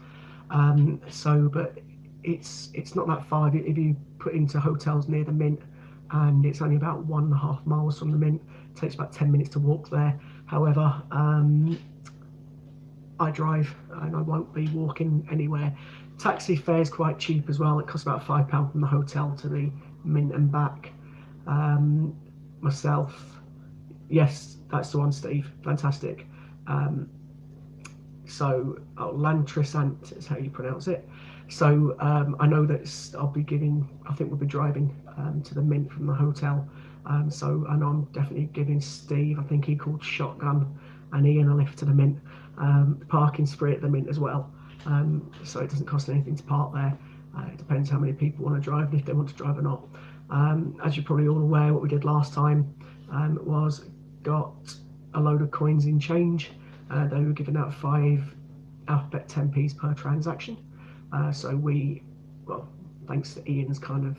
But it's not that far if you put into hotels near the Mint, and it's only about 1.5 miles from the Mint. It takes about 10 minutes to walk there. However, I drive and I won't be walking anywhere. Taxi fare is quite cheap as well. It costs about £5 from the hotel to the Mint and back. Myself, yes, that's the one, Steve. Fantastic. So Lantrisant is how you pronounce it. So I know that I'll be giving, I think we'll be driving to the Mint from the hotel. So I know I'm definitely giving Steve, I think he called Shotgun, and Ian a lift to the Mint. Parking's free at the Mint as well. So it doesn't cost anything to park there. It depends how many people want to drive and if they want to drive or not. As you're probably all aware, what we did last time was got a load of coins in change. They were giving out 5 alphabet 10p's per transaction. So we, well, thanks to Ian's kind of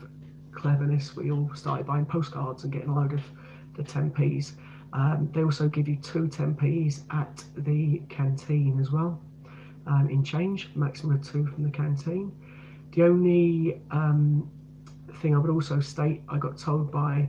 cleverness, we all started buying postcards and getting a load of the 10p's. They also give you 2 10p's at the canteen as well, in change, maximum of 2 from the canteen. The only thing I would also state, I got told by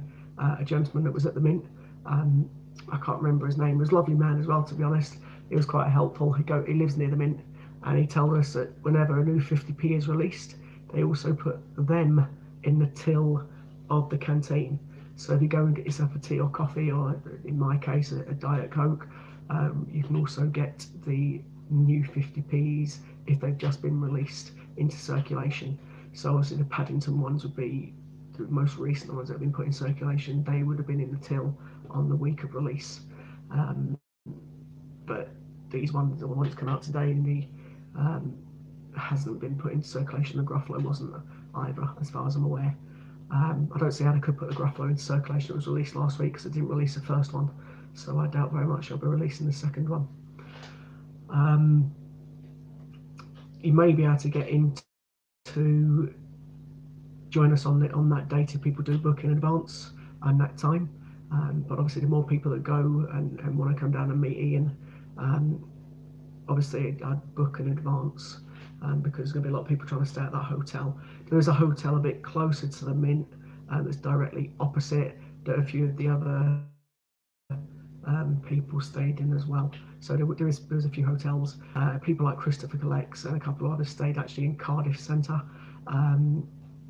a gentleman that was at the Mint, I can't remember his name, he was a lovely man as well, to be honest. He was quite helpful. He lives near the Mint, and he told us that whenever a new 50p is released, they also put them in the till of the canteen. So if you go and get yourself a tea or coffee, or in my case a Diet Coke, you can also get the new 50p's if they've just been released into circulation. So obviously the Paddington ones would be the most recent ones that have been put in circulation. They would have been in the till on the week of release. But these ones, the ones that come out today, and the hasn't been put into circulation. The Gruffalo wasn't either, as far as I'm aware. I don't see how they could put the Gruffalo into circulation. It was released last week because it didn't release the first one, so I doubt very much I'll be releasing the second one. You may be able to get in to join us on that date if people do book in advance and that time. But obviously, the more people that go and want to come down and meet Ian, obviously I'd book in advance because there's going to be a lot of people trying to stay at that hotel. There is a hotel a bit closer to the Mint that's directly opposite that a few of the other people stayed in as well. So there's a few hotels. People like Christopher Collects and a couple of others stayed actually in Cardiff Centre.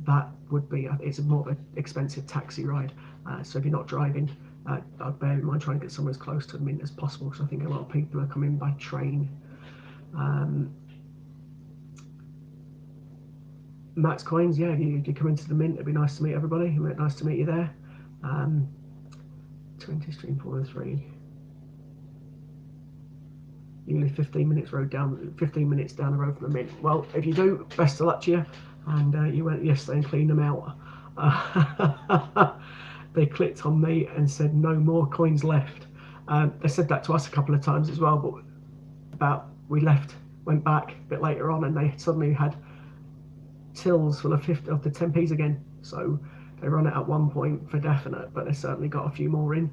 That would be, it's a more of an expensive taxi ride. So if you're not driving, I'd bear in mind trying to get somewhere as close to the Mint as possible, because I think a lot of people are coming by train. Max Coins, yeah, if you come into the Mint, it'd be nice to meet everybody. Nice to meet you there. 20 Stream 4 and 3. You live 15 minutes down the road from the Mint. Well, if you do, best of luck to you. And you went yesterday and cleaned them out. They clicked on me and said no more coins left. They said that to us a couple of times as well, but we left, went back a bit later on, and they suddenly had tills full of the 10p's again. So they run it at one point for definite, but they certainly got a few more in.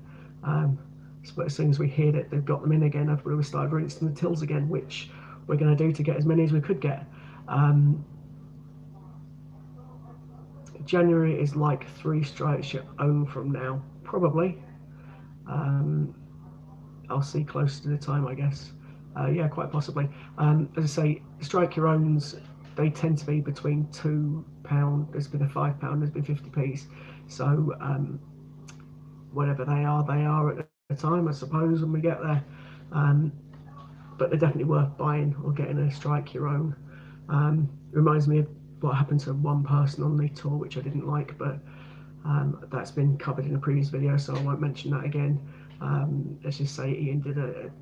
But as soon as we hear that they've got them in again, everybody we started rinsing the tills again, which we're going to do to get as many as we could get. January is like 3 strikes you own from now, probably. I'll see closer to the time, I guess. Yeah, quite possibly. As I say, strike your owns, they tend to be between £2. There's been a £5, there's been 50p's. So whatever they are at the time, I suppose, when we get there. But they're definitely worth buying or getting a strike your own. Reminds me of what happened to one person on the tour, which I didn't like, but that's been covered in a previous video, so I won't mention that again. Let's just say Ian did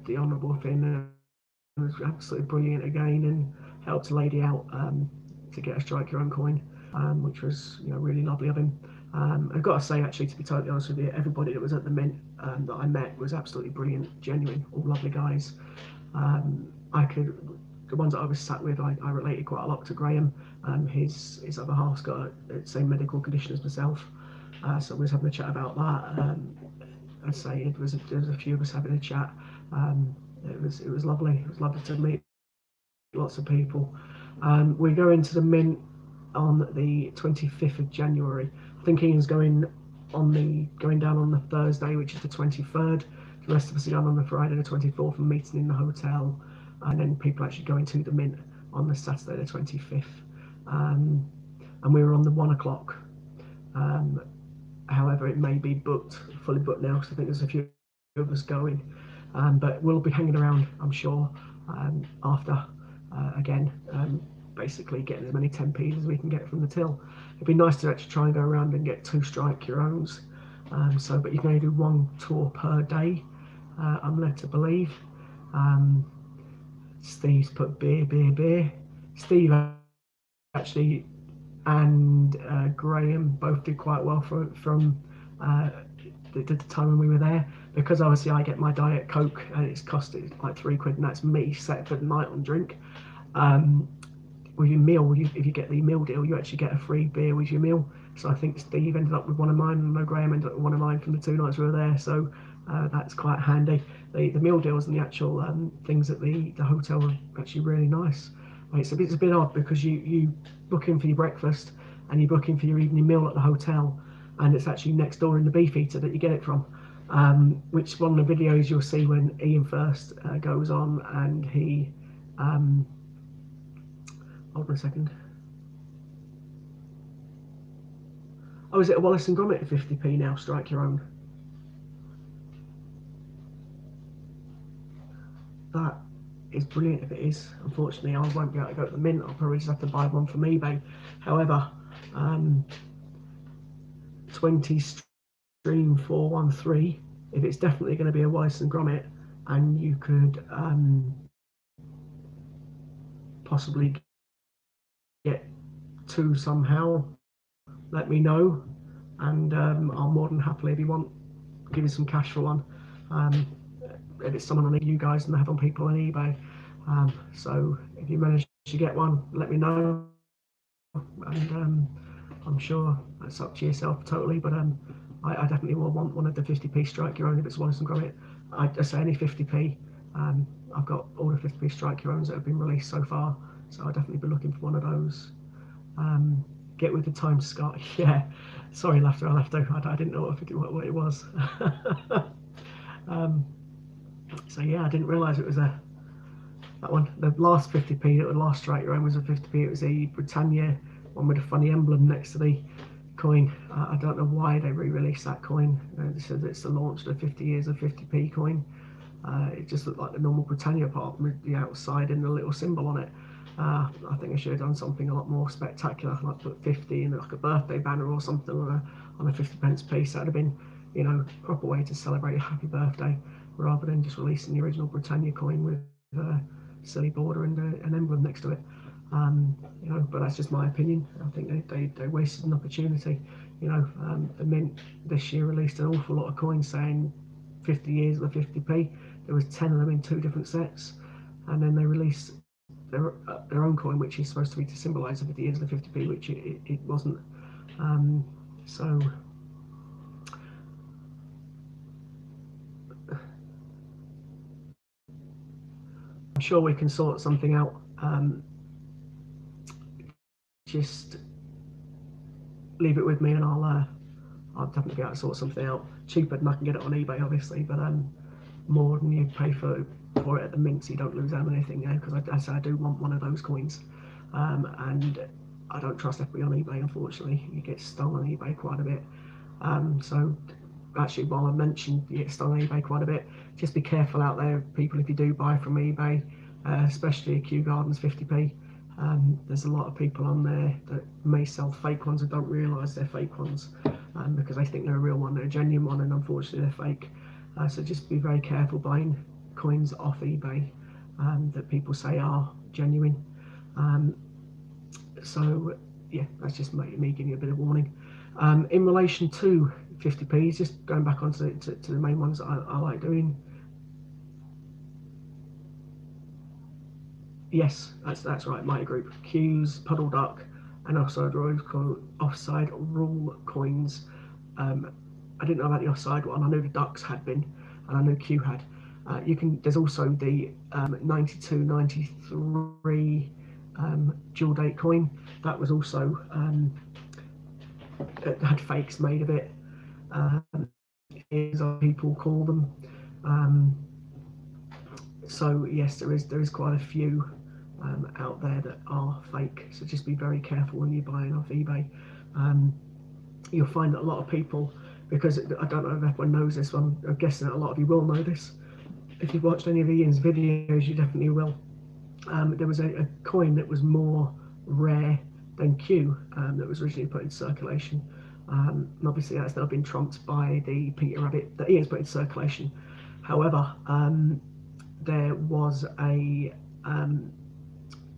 the honourable thing and was absolutely brilliant again and helped a lady out to get a strike your own coin, which was really lovely of him. I've got to say, actually, to be totally honest with you, everybody that was at the Mint that I met was absolutely brilliant, genuine, all lovely guys. The ones that I was sat with, I related quite a lot to Graham. His other half's got the same medical condition as myself, so we was having a chat about that. I'd say there was a few of us having a chat. It was lovely. It was lovely to meet lots of people. We go into the Mint on the 25th of January. I think Ian's going down on the Thursday, which is the 23rd. The rest of us are going on the Friday the 24th and meeting in the hotel, and then people actually going to the Mint on the Saturday the 25th. And we were on the 1 o'clock. However, it may be fully booked now, because I think there's a few of us going. But we'll be hanging around, I'm sure, after, again, basically getting as many 10p's as we can get from the till. It'd be nice to actually try and go around and get 2 strike your owns. But you can only do 1 tour per day, I'm led to believe. Steve's put beer. Steve actually and Graham both did quite well from the time when we were there, because obviously I get my Diet Coke and it's costed like £3, and that's me set for the night on drink. With your meal, if you get the meal deal, you actually get a free beer with your meal. So I think Steve ended up with one of mine, and I know Graham ended up with one of mine from the 2 nights we were there. So that's quite handy. The meal deals and the actual things at the hotel were actually really nice. It's a bit odd, because you book in for your breakfast and you book in for your evening meal at the hotel, and it's actually next door in the Beefeater that you get it from. Which one of the videos you'll see when Ian first goes on, and he hold on a second. Oh, is it a Wallace and Gromit at 50p now? Strike your own. That is brilliant if it is. Unfortunately, I won't be able to go to the Mint. I'll probably just have to buy one from eBay. However, 20 Stream 413, if it's definitely going to be a Wallace and Gromit, and you could possibly get 2 somehow, let me know. and I'll more than happily, if you want, give you some cash for one. If it's someone on you guys and have on people on eBay. So if you manage to get one, let me know, and I'm sure that's up to yourself totally. But I definitely will want one of the 50p strike your own if it's Wallace and Gromit. I say any 50p. I've got all the 50p strike your owns that have been released so far, so I'll definitely be looking for one of those. Get with the time, Scott. Yeah, sorry, laughter. I didn't know what it was. So yeah, I didn't realise it was that one. The last 50p, the last strike your own was a 50p. It was a Britannia one with a funny emblem next to the coin. I don't know why they re-released that coin. They said it's the launch of the 50 years of 50p coin. It just looked like the normal Britannia part with the outside and the little symbol on it. I think I should have done something a lot more spectacular, like put 50 in like a birthday banner or something on a 50p piece. That would have been, you know, a proper way to celebrate a happy birthday, rather than just releasing the original Britannia coin with a silly border and an emblem next to it. You know, but that's just my opinion. I think they wasted an opportunity. You know, the Mint this year released an awful lot of coins saying 50 years of the 50p. There was 10 of them in 2 different sets, and then they released their own coin, which is supposed to be to symbolise the 50 years of the 50p, which it wasn't. So I'm sure we can sort something out. Just leave it with me, and I'll definitely be able to sort something out cheaper than I can get it on eBay, obviously, but more than you pay for it at the Mint, so you don't lose out on anything. Because I do want one of those coins, and I don't trust everybody on eBay. Unfortunately, you get stolen on eBay quite a bit. So actually, while I mentioned you get stolen on eBay quite a bit, just be careful out there, people, if you do buy from eBay, especially Kew Gardens 50p. There's a lot of people on there that may sell fake ones and don't realise they're fake ones, because they think they're a real one, they're a genuine one, and unfortunately they're fake. So just be very careful buying coins off eBay that people say are genuine. So yeah, that's just me giving you a bit of warning. In relation to 50p's, just going back onto to the main ones that I like doing. Yes, that's right. Mighty Group, Q's, Puddle Duck, and offside rule coins. I didn't know about the offside one. I knew the Ducks had been, and I knew Q had. There's also the 92, 93 dual date coin. That was also it had fakes made of it. As people call them. So yes, there is quite a few out there that are fake. So just be very careful when you're buying off eBay. You'll find that a lot of people, because I don't know if everyone knows this one, I'm guessing that a lot of you will know this. If you've watched any of Ian's videos, you definitely will. There was a coin that was more rare than Q that was originally put in circulation. And obviously that's now been trumped by the Peter Rabbit that Ian's put in circulation. However, there was a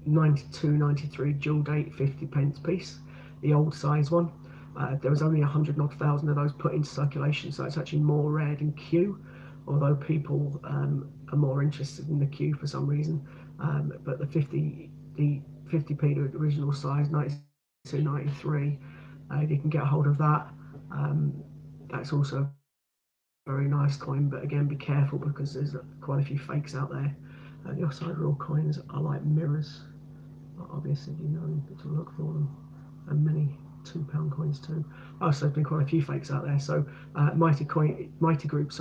92, 93 dual date 50p piece, the old size one. There was only 100,000 of those put into circulation, so it's actually more rare than Q, although people are more interested in the Q for some reason. But the 50p, the original size, 92, 93, if you can get a hold of that, that's also a very nice coin. But again, be careful because there's quite a few fakes out there. The offside rule coins are like mirrors, obviously, you know, to look for them, and many £2 coins too. Also, there's been quite a few fakes out there. So Mighty Group,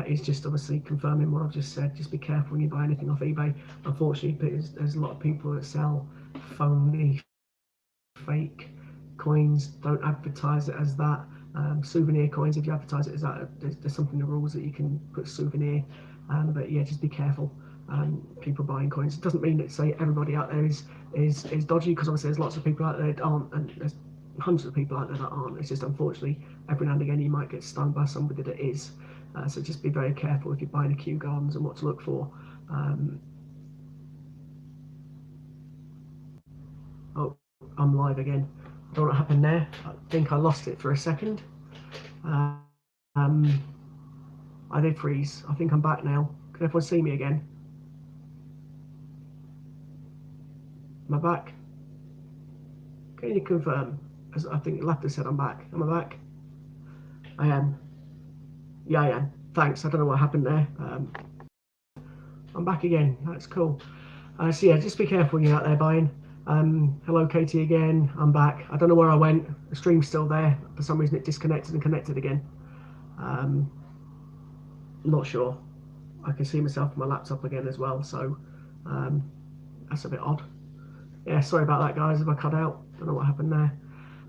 is just obviously confirming what I've just said. Just be careful when you buy anything off eBay. Unfortunately, there's a lot of people that sell phony, fake coins. Don't advertise it as that. Souvenir coins, if you advertise it as that, there's something in the rules that you can put souvenir. But yeah, just be careful. People buying coins. It doesn't mean that say everybody out there is dodgy, because obviously there's lots of people out there that aren't, and there's hundreds of people out there that aren't. It's just unfortunately every now and again you might get stung by somebody that is. So just be very careful if you're buying a Kew Gardens and what to look for. Oh, I'm live again. don't know what happened there. I think I lost it for a second. I did freeze. I think I'm back now. Can everyone see me again? Am I back? Can you confirm? As I think Laughter said I'm back. Am I back? I am. Yeah, I am. Thanks. I don't know what happened there. I'm back again. That's cool. So yeah, just be careful when you're out there buying. Hello, Katie again. I'm back. I don't know where I went. The stream's still there. For some reason, it disconnected and connected again. Not sure. I can see myself on my laptop again as well. So that's a bit odd. Yeah, sorry about that, guys. If I cut out, don't know what happened there.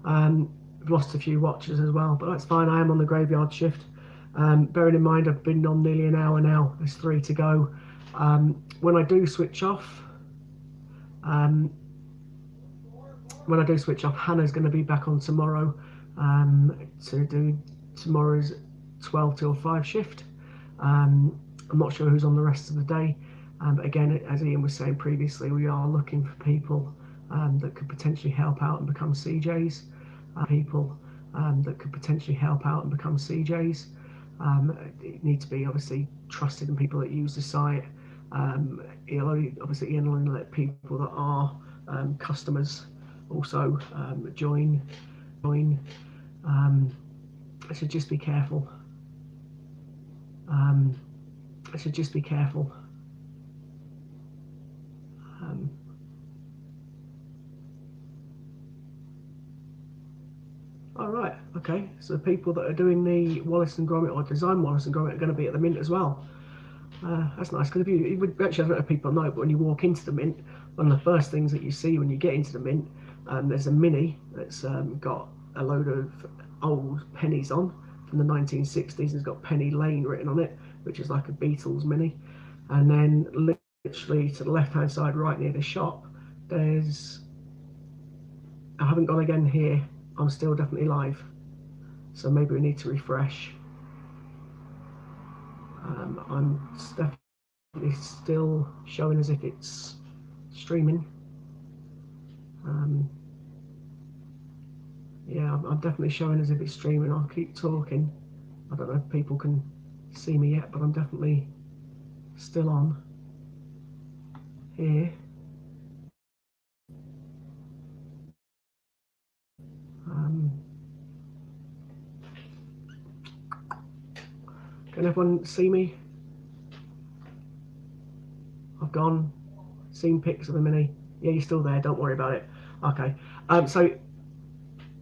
I've lost a few watchers as well, but that's fine. I am on the graveyard shift. Bearing in mind, I've been on nearly an hour now. There's 3 to go. When I do switch off, Hannah's going to be back on tomorrow to do tomorrow's 12 till 5 shift. I'm not sure who's on the rest of the day, but again, as Ian was saying previously, we are looking for people that could potentially help out and become CJs. That could potentially help out and become CJs. It need to be obviously trusted and people that use the site. Obviously, Ian will let people that are customers also join. So just be careful. All right, okay. So the people that are doing the Wallace and Gromit or design Wallace and Gromit are going to be at the Mint as well. That's nice because if you would actually, I don't know if people know, but when you walk into the Mint, one of the first things that you see when you get into the Mint, there's a mini that's got a load of old pennies on from the 1960s. It's got Penny Lane written on it, which is like a Beatles mini. And then literally to the left-hand side, right near the shop, there's. I haven't gone again here. I'm still definitely live, so maybe we need to refresh. I'm definitely still showing as if it's streaming. Yeah, I'm definitely showing as if it's streaming. I'll keep talking. I don't know if people can see me yet, but I'm definitely still on here. Can everyone see me? I've gone, seen pics of the mini. Yeah, you're still there. Don't worry about it. Okay.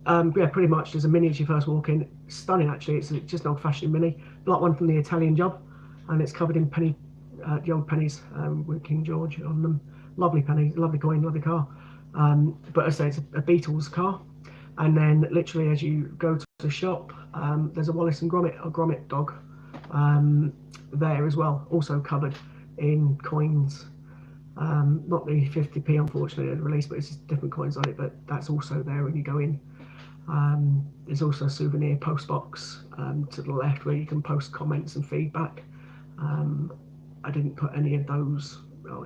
Yeah, pretty much. There's a mini as you first walk in. Stunning, actually. It's just an old-fashioned mini. Black one from the Italian job, and it's covered in penny, the old pennies with King George on them. Lovely penny, lovely coin, lovely car. But as I say, it's a Beatles car. And then literally as you go to the shop, there's a Wallace and Gromit dog there as well, also covered in coins. Not the 50p, unfortunately, at the release, but it's just different coins on it. But that's also there when you go in. There's also a souvenir post box to the left where you can post comments and feedback. I didn't put any of those,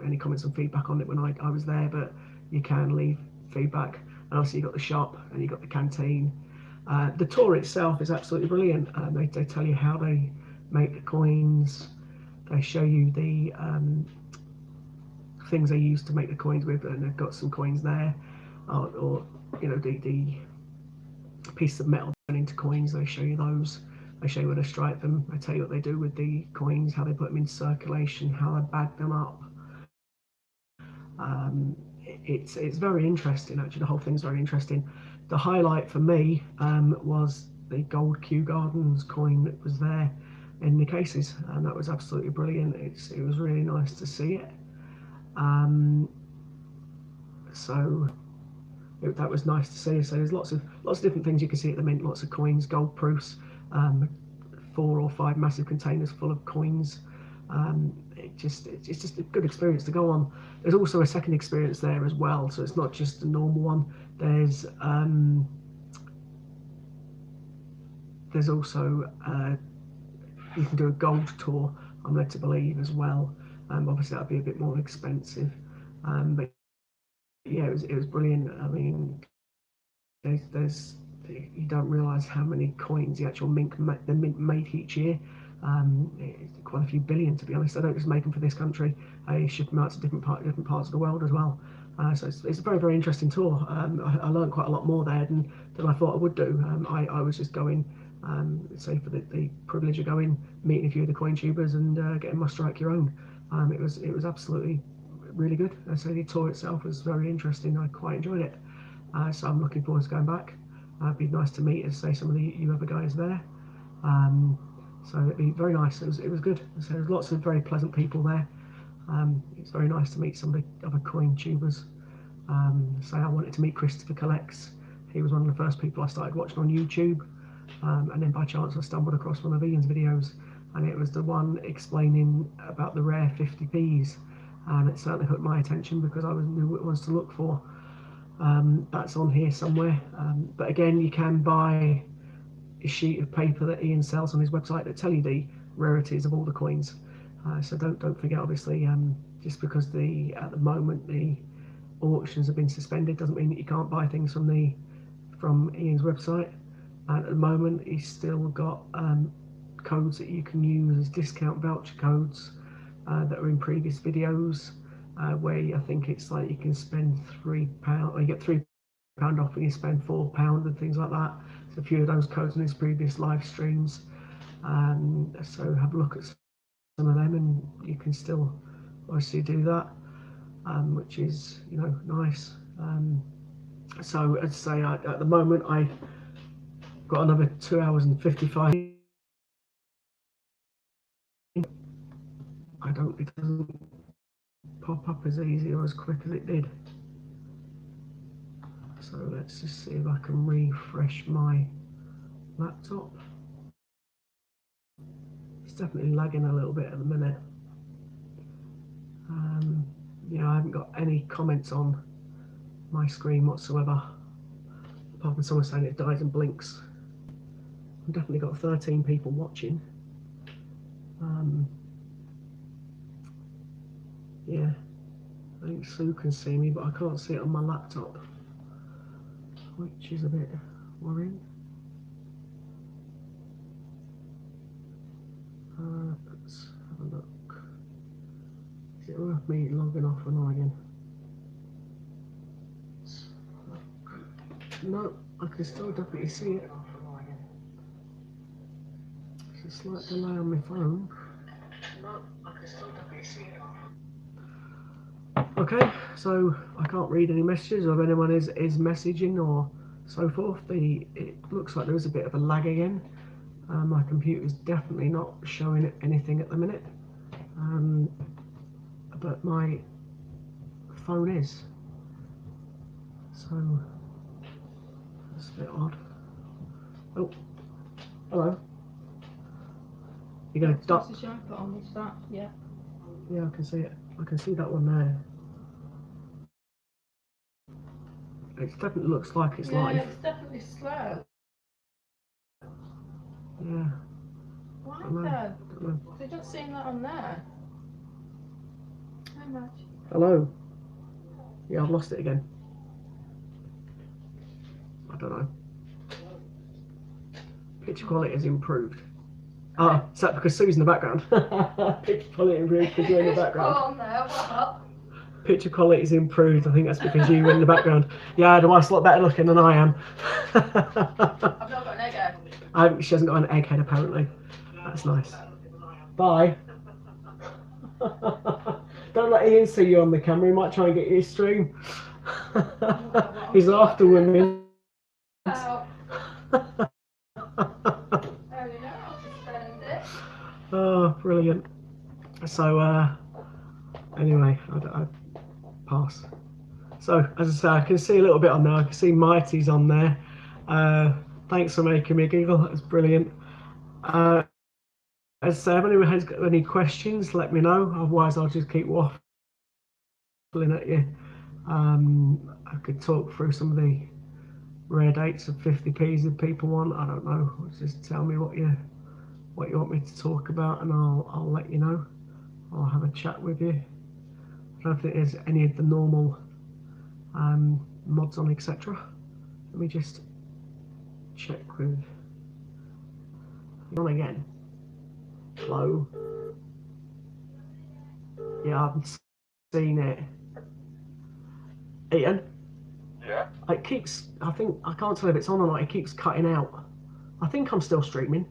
any comments and feedback on it when I was there, but you can leave feedback. And obviously, you've got the shop and you've got the canteen. The tour itself is absolutely brilliant. They tell you how they make the coins. They show you the things they use to make the coins with, and they've got some coins there, or you know, the pieces of metal turn into coins. They show you those. They show you where to strike them. They tell you what they do with the coins, how they put them in circulation, how they bag them up. It's very interesting, actually. The whole thing's very interesting. The highlight for me was the gold Kew Gardens coin that was there in the cases, and that was absolutely brilliant. It was really nice to see it. That was nice to see. So there's lots of different things you can see at the Mint. Lots of coins, gold proofs, 4 or 5 massive containers full of coins. It's just a good experience to go on. There's also a second experience there as well, so it's not just a normal one. There's also you can do a gold tour, I'm led to believe, as well. Obviously that'd be a bit more expensive, but yeah, it was brilliant. I mean, there's you don't realise how many coins the actual mint made each year. Quite a few billion, to be honest. They don't just make them for this country; they ship them out to different parts of the world as well. So it's a very, very interesting tour. I learned quite a lot more there than I thought I would do. I was just going, say, for the privilege of going, meeting a few of the coin tubers and getting my strike your own. It was absolutely really good. So the tour itself was very interesting. I quite enjoyed it. So I'm looking forward to going back. It'd be nice to meet, as say, some of you other guys there. So it'd be very nice. It was good. So there's lots of very pleasant people there. It's very nice to meet some of the other coin tubers. So I wanted to meet Christopher Collects. He was one of the first people I started watching on YouTube. And then by chance I stumbled across one of Ian's videos, and it was the one explaining about the rare 50p's. And it certainly hooked my attention because I knew what ones to look for. That's on here somewhere. But again, you can buy a sheet of paper that Ian sells on his website that tell you the rarities of all the coins. So don't forget, obviously, just because at the moment the auctions have been suspended doesn't mean that you can't buy things from Ian's website. And at the moment, he's still got codes that you can use as discount voucher codes that are in previous videos, where I think it's like you can spend £3, or you get £3 off when you spend £4 and things like that. So a few of those codes in his previous live streams. So have a look at some of them, and you can still obviously do that, which is nice. So as I say, at the moment I've got another 2 hours and 55. It doesn't pop up as easy or as quick as it did. So let's just see if I can refresh my laptop. It's definitely lagging a little bit at the minute. I haven't got any comments on my screen whatsoever, apart from someone saying it dies and blinks. I've definitely got 13 people watching. Yeah, I think Sue can see me, but I can't see it on my laptop, which is a bit worrying. Let's have a look. Is it worth me logging off and on again? No, I can still definitely see it. It's a slight delay on my phone. No, I can still definitely see it. Okay, so I can't read any messages, or if anyone is messaging or so forth. It looks like there is a bit of a lag again. My computer's definitely not showing anything at the minute, but my phone is. So that's a bit odd. Oh, hello. You're going to duck. Put on, what's that? Yeah. Yeah, I can see it. I can see that one there. It definitely looks like it's live. Yeah, it's definitely slow. Yeah. Why Don't know. then? They don't see that on there. How much? Hello. Yeah, I've lost it again. I don't know. Picture quality has improved. Ah, is that because Sue's in the background? Picture quality improved because you're in the background. Go on there, what? Picture quality is improved. I think that's because you were in the background. Yeah, the wife's a lot better looking than I am. I've not got an egghead. She hasn't got an egghead apparently. That's nice. Bye. Don't let Ian see you on the camera. He might try and get you a stream. He's after women. Oh, brilliant. So, anyway, I pass. So, as I say, I can see a little bit on there. I can see Mighty's on there. Thanks for making me giggle. That was brilliant. As I say, if anyone has got any questions, let me know. Otherwise, I'll just keep waffling at you. I could talk through some of the rare dates of 50p's if people want. I don't know. Just tell me what you want me to talk about, and I'll let you know. I'll have a chat with you. I don't think there's any of the normal mods on, etc. Let me just check with on again. Hello. Yeah, I haven't seen it. Ian? Yeah? It keeps, I think, I can't tell if it's on or not, it keeps cutting out. I think I'm still streaming,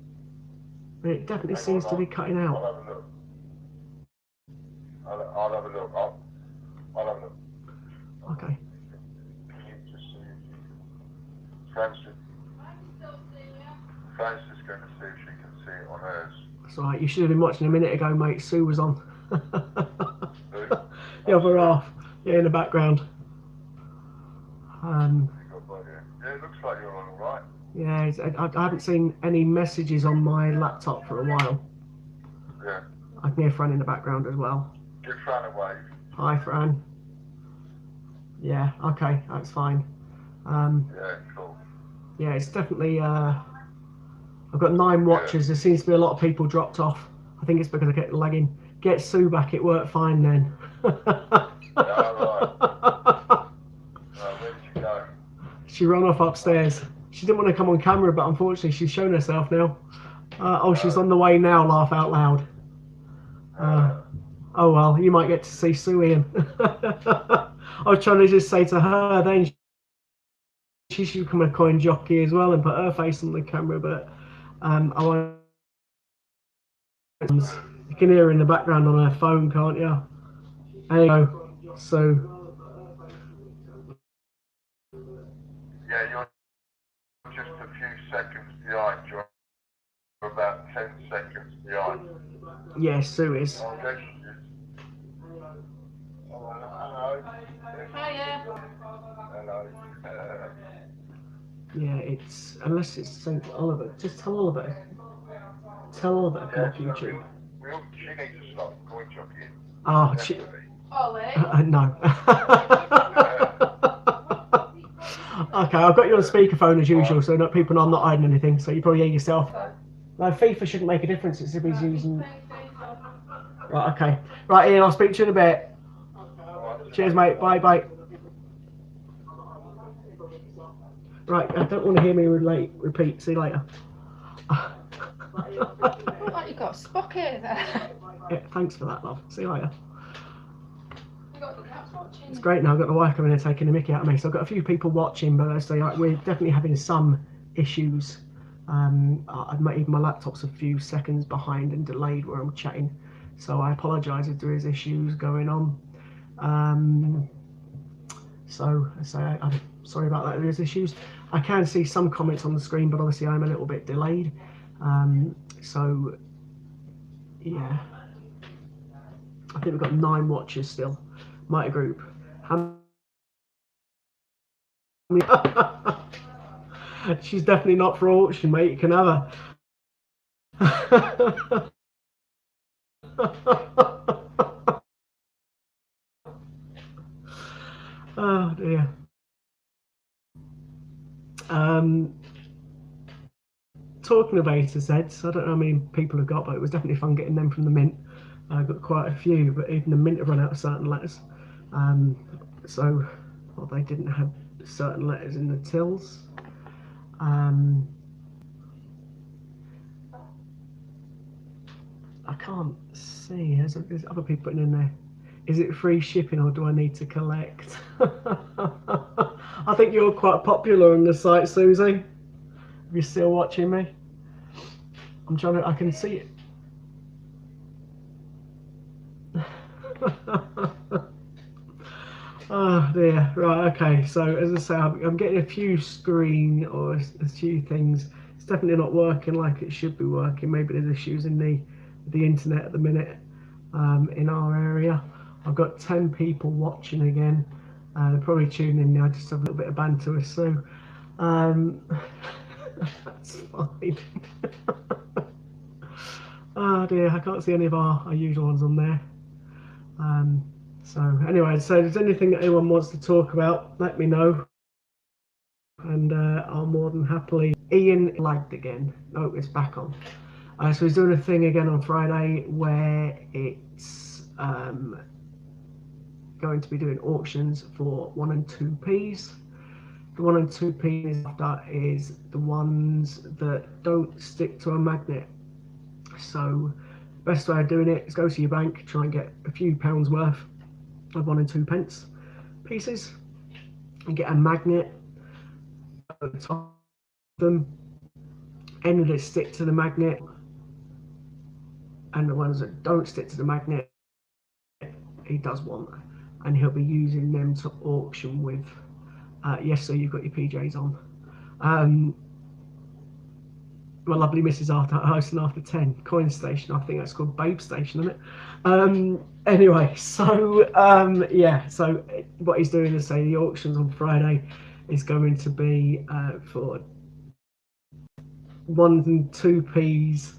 but it definitely seems to be cutting out. I'll have a look. I'll have a look. I'll have a look. Okay. Can you just see if you can... Francis is going to see if she can see it on hers. That's alright, you should have been watching a minute ago, mate. Sue was on. Who? The other half, yeah, in the background. Yeah, it looks like you're on alright. Yeah, I haven't seen any messages on my laptop for a while. Yeah. I can hear Fran in the background as well. Give Fran a wave. Hi, Fran. Yeah, okay, that's fine. Yeah, cool. Yeah, it's definitely. I've got 9 watchers. There seems to be a lot of people dropped off. I think it's because I get lagging. Get Sue back. It worked fine then. Right. Where did you go? She ran off upstairs. She didn't want to come on camera, but unfortunately she's shown herself now. Oh, she's on the way now. Laugh out loud. Oh well, you might get to see Sue, Ian. I was trying to just say to her then she should become a coin jockey as well and put her face on the camera, but I won't. You can hear her in the background on her phone, can't you? There you go. So. Yeah, you're just a few seconds behind. You're about 10 seconds behind. Yeah, Sue is. Oh, there she is. Oh, hello. Hiya. Hello. Yeah, it's unless it's sent to Oliver. Just tell Oliver. Tell Oliver to come off YouTube. She needs to stop coin jockeying. Oh, Ollie. no. Okay, I've got you on speakerphone as usual, so that people know I'm not hiding anything. So you probably hear yourself. No, FIFA shouldn't make a difference. It's if he's using. Right, okay. Right, Ian, I'll speak to you in a bit. Cheers, mate. Bye, bye. Right, I don't want to hear me repeat. See you later. Look like you got Spock here there. Yeah, thanks for that, love. See you later. You got the cats watching. It's great now. I've got the wife coming and taking the mickey out of me. So I've got a few people watching, but so we're definitely having some issues. Even my laptop's a few seconds behind and delayed where I'm chatting. So I apologise if there is issues going on. I'm sorry about that. There is issues. I can see some comments on the screen, but obviously I'm a little bit delayed. So yeah, I think we've got 9 watchers still. Mighty group. She's definitely not for auction, mate. You can have her. Oh dear. Talking of ATO's heads, I don't know how many people have got, but it was definitely fun getting them from the mint. I got quite a few, but even the mint have run out of certain letters. They didn't have certain letters in the tills. I can't see. There's other people putting in there. Is it free shipping or do I need to collect? I think you're quite popular on the site, Susie. If you're still watching me, I can see it. Oh dear. Right. Okay. So as I say, I'm getting a few a few things. It's definitely not working like it should be working. Maybe there's issues in the internet at the minute in our area. I've got 10 people watching again. They're probably tuning in now just to have a little bit of banter with Sue. That's fine. Oh dear, I can't see any of our usual ones on there. So anyway, so if there's anything that anyone wants to talk about, let me know. And I'll more than happily. Ian lagged again. Oh, it's back on. So he's doing a thing again on Friday where it's going to be doing auctions for 1 and 2p's. The 1 and 2p after is the ones that don't stick to a magnet. So best way of doing it is go to your bank, try and get a few pounds worth of 1 and 2 pence pieces, and get a magnet at the top of them, any that stick to the magnet, and the ones that don't stick to the magnet he does want, and he'll be using them to auction with. Yes, so you've got your PJs on. My lovely Mrs. hosting after 10 coin station. I think that's called Babe Station, isn't it? Anyway, so yeah, so what he's doing is say the auctions on Friday is going to be for 1 and 2p's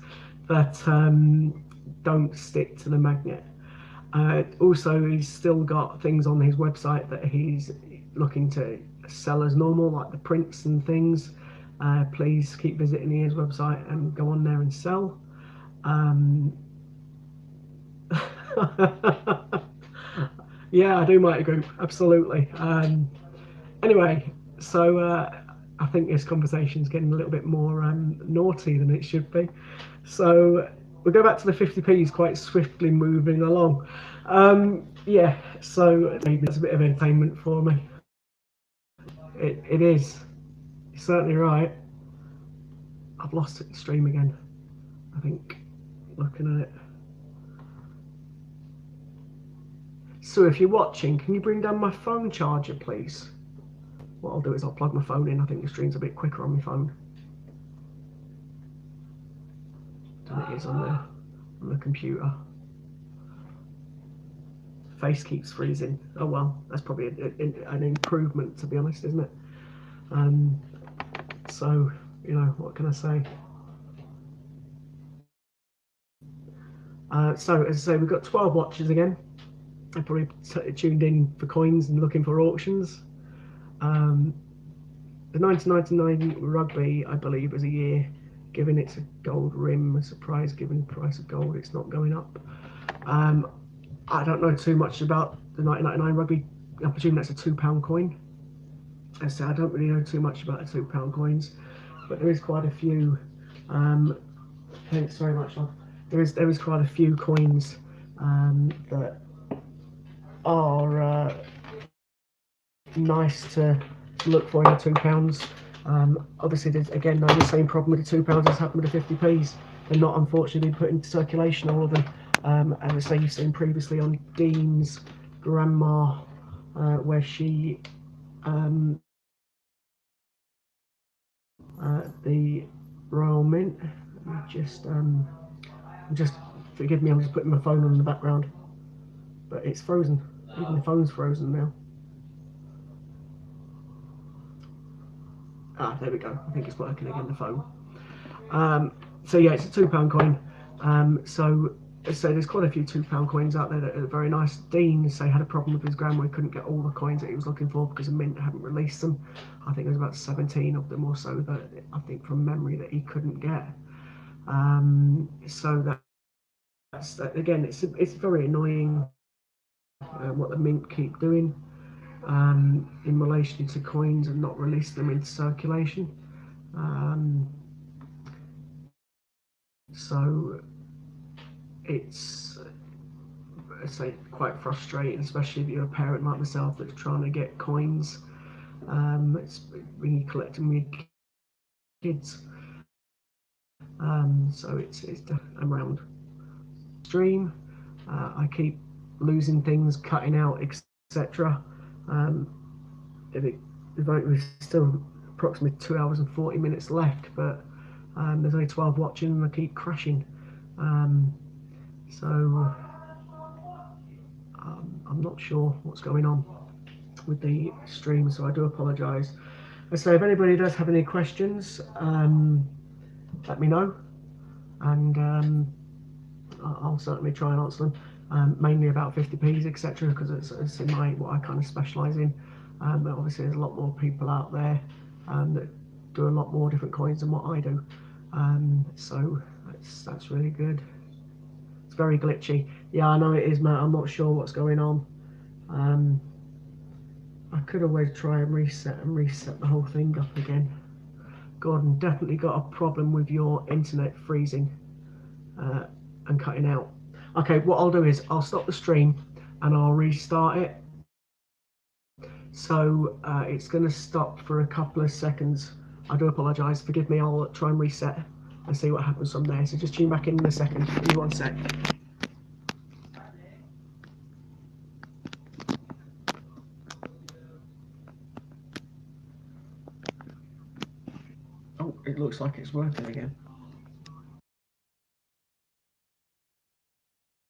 that don't stick to the magnet. Also, he's still got things on his website that he's looking to sell as normal, like the prints and things. Please keep visiting his website and go on there and sell. Yeah, I do, Mighty Group, absolutely. Anyway, so I think this conversation's getting a little bit more naughty than it should be. So we'll go back to the 50p's quite swiftly moving along. Yeah, so maybe that's a bit of entertainment for me. It is. You're certainly right. I've lost it, the stream again, I think, looking at it. So if you're watching, can you bring down my phone charger, please? What I'll do is I'll plug my phone in. I think the stream's a bit quicker on my phone than it is on the computer. Face keeps freezing. Oh well, that's probably an improvement, to be honest, isn't it? So, you know, what can I say? So, as I say, we've got 12 watches again. I probably tuned in for coins and looking for auctions. The 1999 rugby, I believe, was a year given its a gold rim, a surprise given price of gold. It's not going up. I don't know too much about the 1999 rugby. I presume that's a £2 coin. As I say, I don't really know too much about the £2 coins, but there is quite a few. Thanks very much, love. There is quite a few coins that are nice to look for in the £2. Obviously, there's again the same problem with the £2 as happened with the 50p's. They're not unfortunately put into circulation, all of them. As I say, you've seen previously on Dean's grandma, where she the Royal Mint. Just forgive me, I'm just putting my phone on in the background, but it's frozen. Even the phone's frozen now. Ah, there we go. I think it's working again, the phone. So yeah, it's a £2 coin. So there's quite a few £2 coins out there that are very nice. Dean had a problem with his grandma. He couldn't get all the coins that he was looking for because the Mint hadn't released them. I think there was about 17 of them or so that I think from memory that he couldn't get. So that's again, it's very annoying what the Mint keep doing in relation to coins and not release them into circulation. So it's, I say, quite frustrating, especially if you're a parent like myself that's trying to get coins. It's when you collect them with kids. So it's around stream. I keep losing things, cutting out, etc. There's still approximately 2 hours and 40 minutes left, but there's only 12 watching and I keep crashing. So I'm not sure what's going on with the stream, so I do apologise. So if anybody does have any questions, let me know, and I'll certainly try and answer them, mainly about 50p's, etc., because it's in what I kind of specialise in. But obviously there's a lot more people out there that do a lot more different coins than what I do. So that's really good. It's very glitchy. Yeah, I know it is, Matt. I'm not sure what's going on. I could always try and reset the whole thing up again. Gordon, definitely got a problem with your internet freezing and cutting out. Okay, what I'll do is I'll stop the stream and I'll restart it. So it's going to stop for a couple of seconds. I do apologise, forgive me, I'll try and reset and see what happens from there. So just tune back in a second, give me 1 sec. Oh, it looks like it's working again.